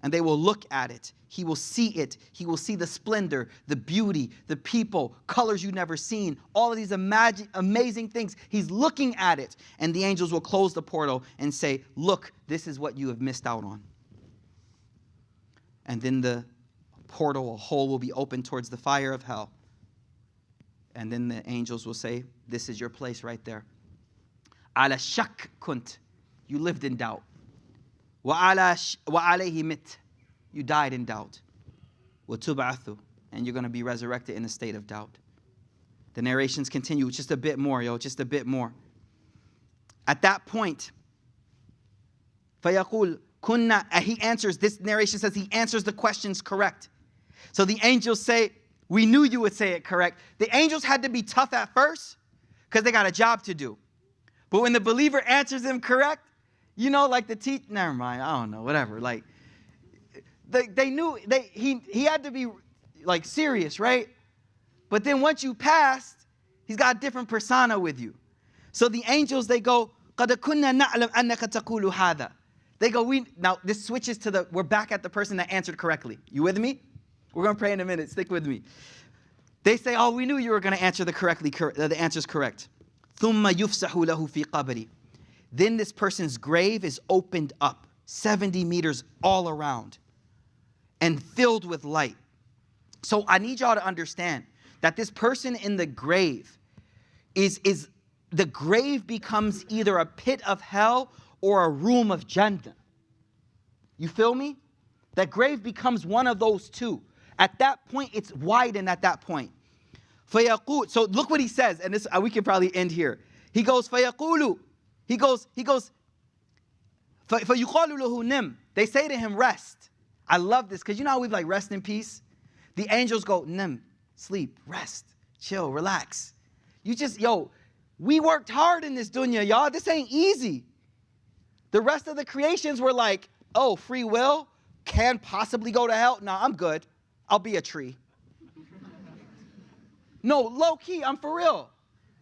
and they will look at it. He will see it. He will see the splendor, the beauty, the people, colors you've never seen, all of these amazing things. He's looking at it, and the angels will close the portal and say, look, this is what you have missed out on. And then the portal, a hole will be opened towards the fire of hell. And then the angels will say, this is your place right there. Ala shak kunt. You lived in doubt. Wa alayhi mit. You died in doubt. Wa tub'athu. And you're going to be resurrected in a state of doubt. The narrations continue. Just a bit more, just a bit more. At that point, فَيَقُولُ كُنَّا. He answers, this narration says he answers the questions correct. So the angels say, we knew you would say it correct. The angels had to be tough at first because they got a job to do. But when the believer answers them correct, like the teacher, never mind, I don't know, whatever. Like, they knew, he had to be like serious, right? But then once you passed, he's got a different persona with you. So the angels, they go, قَدْ كُنَّا نَعْلَمْ أَنَّكَ تَقُولُ هَذَا. They go, now this switches to we're back at the person that answered correctly. You with me? We're going to pray in a minute. Stick with me. They say, oh, we knew you were going to answer the answer's correct. ثُمَّ يُفْسَحُ لَهُ فِي قَبْرِ. Then this person's grave is opened up 70 meters all around and filled with light. So I need y'all to understand that this person in the grave the grave becomes either a pit of hell or a room of Jannah. You feel me? That grave becomes one of those two. At that point, it's widened at that point. فَيَقُولُ. So look what he says, and this we can probably end here. He goes, فَيَقُولُ. He goes, فَيُقَالُ لَهُ نِمْ. They say to him, rest. I love this, because you know how we like rest in peace? The angels go, nim, sleep, rest, chill, relax. We worked hard in this dunya, y'all. This ain't easy. The rest of the creations were like, oh, free will? Can possibly go to hell? Nah, I'm good. I'll be a tree. No, low key, I'm for real.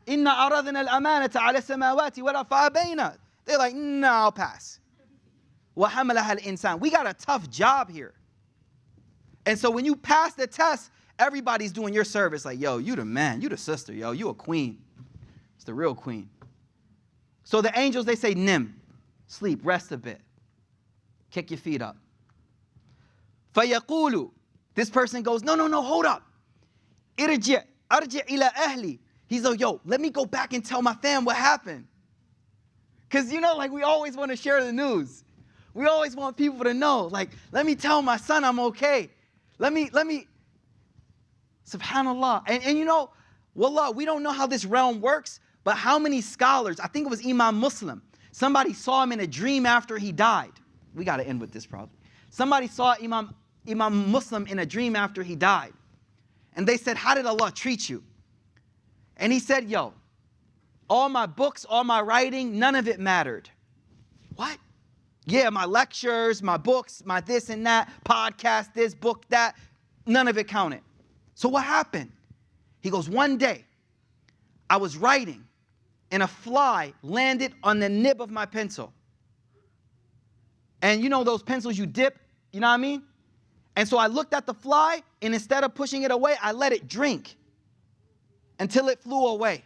Inna aradna al-amanata ala samawati wa fa'abayna. They're like, nah, I'll pass. Wa hamalaha al-insan. We got a tough job here. And so when you pass the test, everybody's doing your service. Like, yo, you the man, you the sister, yo, you a queen. It's the real queen. So the angels, they say, nim, sleep, rest a bit. Kick your feet up. فَيَقُولُ. This person goes, no, hold up. Arji' ila ahli. He's like, yo, let me go back and tell my fam what happened. Because, like we always want to share the news. We always want people to know. Like, let me tell my son I'm okay. Let me. Subhanallah. And wallah, we don't know how this realm works, but how many scholars, I think it was Imam Muslim, somebody saw him in a dream after he died. We got to end with this probably. Somebody saw Imam Muslim in a dream after he died. And they said, how did Allah treat you? And he said, yo, all my books, all my writing, none of it mattered. What? Yeah, my lectures, my books, my this and that, podcast, this, book, that, none of it counted. So what happened? He goes, one day, I was writing, and a fly landed on the nib of my pencil. And those pencils you dip, you know what I mean? And so I looked at the fly, and instead of pushing it away, I let it drink until it flew away.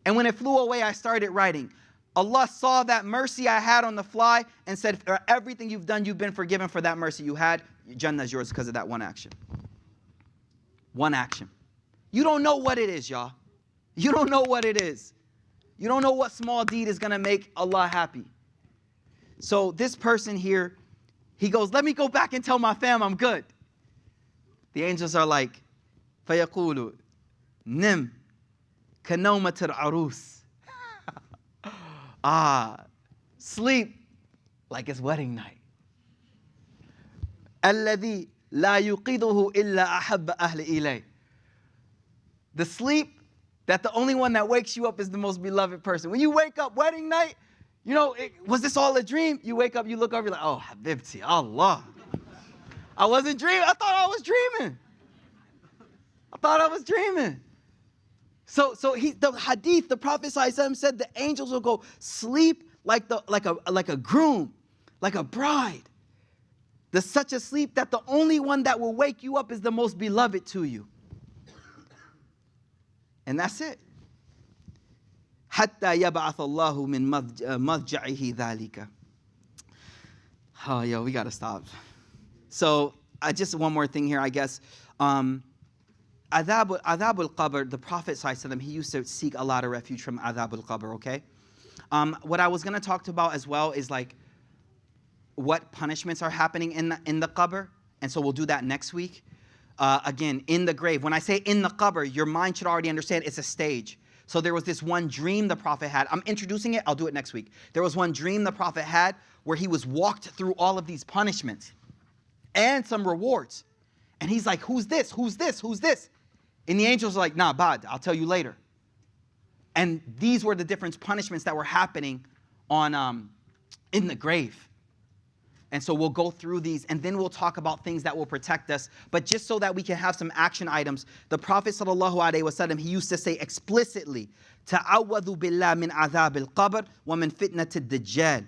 And when it flew away, I started writing. Allah saw that mercy I had on the fly and said, for everything you've done, you've been forgiven for that mercy you had. Jannah is yours because of that one action. One action. You don't know what it is, y'all. You don't know what it is. You don't know what small deed is going to make Allah happy. So this person here, he goes, let me go back and tell my fam I'm good. The angels are like, فَيَقُولُ نِمْ كَنَوْمَةِ الْعَرُوسِ. Sleep like it's wedding night. الَّذِي لَا يُقِيدُهُ إِلَّا أَحَبَّ أَهْلِ إِلَيْهِ. The sleep that the only one that wakes you up is the most beloved person. When you wake up wedding night, was this all a dream? You wake up, you look over, you're like, oh, Habibti, Allah. I wasn't dreaming. I thought I was dreaming. So the hadith, the Prophet ﷺ said the angels will go sleep like a groom, like a bride. There's such a sleep that the only one that will wake you up is the most beloved to you. And that's it. حتى يبعث الله من مضجعه ذلك. Oh, yo, we got to stop. So, just one more thing here, I guess. Adhab al-Qabr, the Prophet ﷺ, he used to seek a lot of refuge from Adhab al-Qabr, okay? What I was going to talk about as well is like what punishments are happening in the Qabr. And so we'll do that next week. Again, in the grave. When I say in the Qabr, your mind should already understand it's a stage. So there was this one dream the Prophet had. I'm introducing it. I'll do it next week. There was one dream the Prophet had where he was walked through all of these punishments and some rewards. And he's like, who's this? Who's this? Who's this? And the angels are like, nah, bad. I'll tell you later. And these were the different punishments that were happening on in the grave. And so we'll go through these, and then we'll talk about things that will protect us. But just so that we can have some action items, the Prophet ﷺ, he used to say explicitly, "Ta'awwadhu billah min adhab al-qabr wa min fitnat al-dajjal."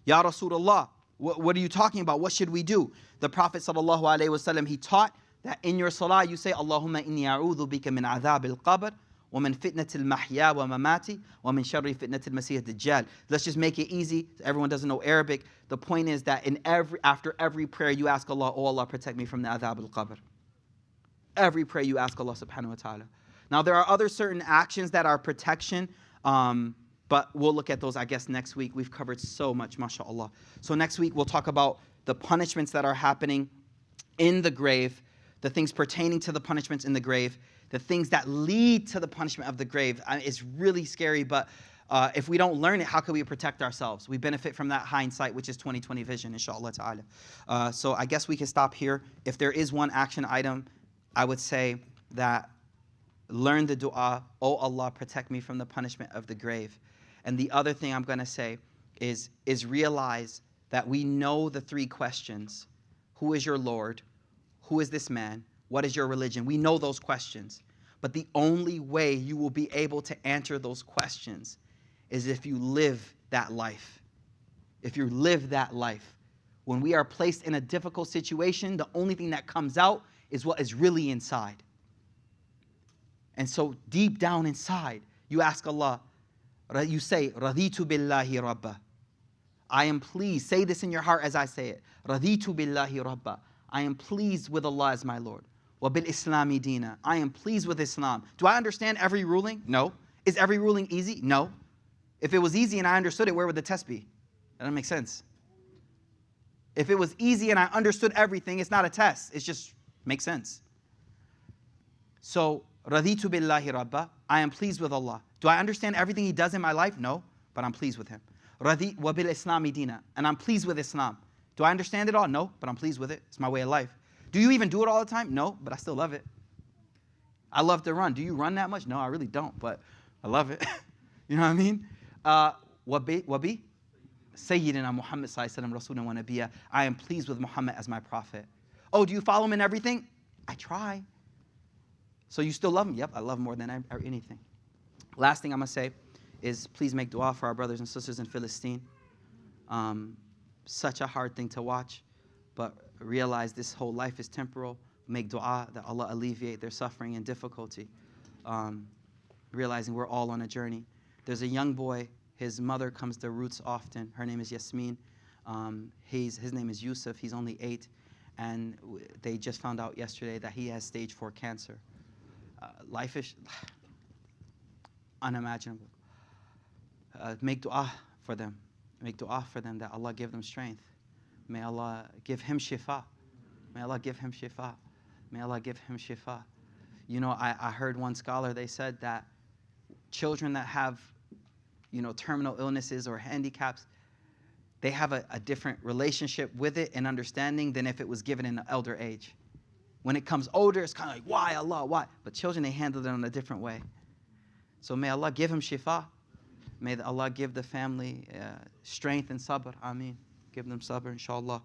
Ya Rasulullah, what are you talking about? What should we do? The Prophet ﷺ, he taught that in your salah you say, "Allahumma inni a'udhu bika min adhab al-qabr وَمِن فِتْنَةِ الْمَحْيَا وَمَمَاتِ وَمِن شَرِّ فِتْنَةِ الْمَسِيحِ الدَّجَّالِ." Let's just make it easy. Everyone doesn't know Arabic. The point is that after every prayer you ask Allah, "Oh Allah, protect me from the adhab al-qabr." Every prayer you ask Allah subhanahu wa ta'ala. Now there are other certain actions that are protection, but we'll look at those, I guess, next week. We've covered so much, mashallah. So next week we'll talk about the punishments that are happening in the grave, the things pertaining to the punishments in the grave, the things that lead to the punishment of the grave. It's really scary, but if we don't learn it, how can we protect ourselves? We benefit from that hindsight, which is 20/20 vision, inshallah ta'ala. So I guess we can stop here. If there is one action item, I would say that learn the dua, "Oh Allah, protect me from the punishment of the grave." And the other thing I'm going to say is realize that we know the three questions. Who is your Lord? Who is this man? What is your religion? We know those questions. But the only way you will be able to answer those questions is if you live that life. If you live that life. When we are placed in a difficult situation, the only thing that comes out is what is really inside. And so deep down inside, you ask Allah, you say, "Raditu billahi rabba." I am pleased. Say this in your heart as I say it. "Raditu billahi rabba." I am pleased with Allah as my Lord. وَبِالْإِسْلَامِ دِينًا. I am pleased with Islam. Do I understand every ruling? No. Is every ruling easy? No. If it was easy and I understood it, where would the test be? That doesn't make sense. If it was easy and I understood everything, it's not a test. It just makes sense. So, رَضِيتُ بِاللَّهِ رَبَّا. I am pleased with Allah. Do I understand everything He does in my life? No. But I'm pleased with Him. وَبِالْإِسْلَامِ دِينًا. And I'm pleased with Islam. Do I understand it all? No. But I'm pleased with it. It's my way of life. Do you even do it all the time? No, but I still love it. I love to run. Do you run that much? No, I really don't, but I love it. You know what I mean? Wabi? Sayyidina Muhammad sallallahu alaihi wasallam wa nabiyya. I am pleased with Muhammad as my prophet. Oh, do you follow him in everything? I try. So you still love him? Yep, I love him more than anything. Last thing I'm going to say is please make dua for our brothers and sisters in Philistine. Such a hard thing to watch, but realize this whole life is temporal. Make dua that Allah alleviate their suffering and difficulty. Realizing we're all on a journey. There's a young boy, his mother comes to Roots often. Her name is Yasmin. His name is Yusuf. He's only 8. And they just found out yesterday that he has stage 4 cancer. Life is unimaginable. Make dua for them. Make dua for them that Allah give them strength. May Allah give him shifa. May Allah give him shifa. May Allah give him shifa. You know, I heard one scholar, they said that children that have, terminal illnesses or handicaps, they have a different relationship with it and understanding than if it was given in an elder age. When it comes older, it's kind of like, why Allah, why? But children, they handle it in a different way. So may Allah give him shifa. May Allah give the family strength and sabr. Ameen. Give them sabr, inshallah.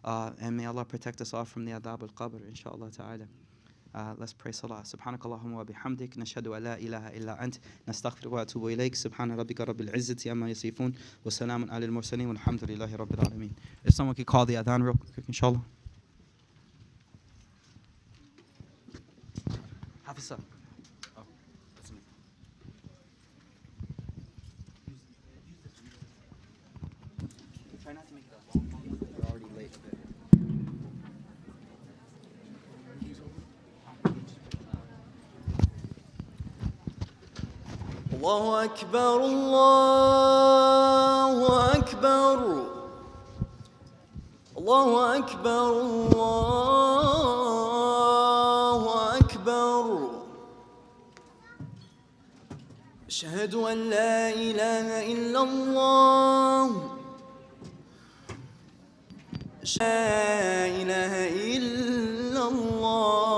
And may Allah protect us all from the adhab al-qabr, inshallah ta'ala. Let's pray salah. سبحانك اللهم وبحمدك نشهد أن لا إله إلا أنت نستغفرك ونتوب إليك سبحان ربك رب العزة عما يصفون وسلام على المرسلين والحمد لله رب العالمين. If someone could call the adhan real quick, inshallah. Hafiz. Try not to make it a long one. We're already late a bit. الله أكبر الله أكبر الله أكبر الله أكبر أشهد أن لا إله إلا الله لا إله إلا الله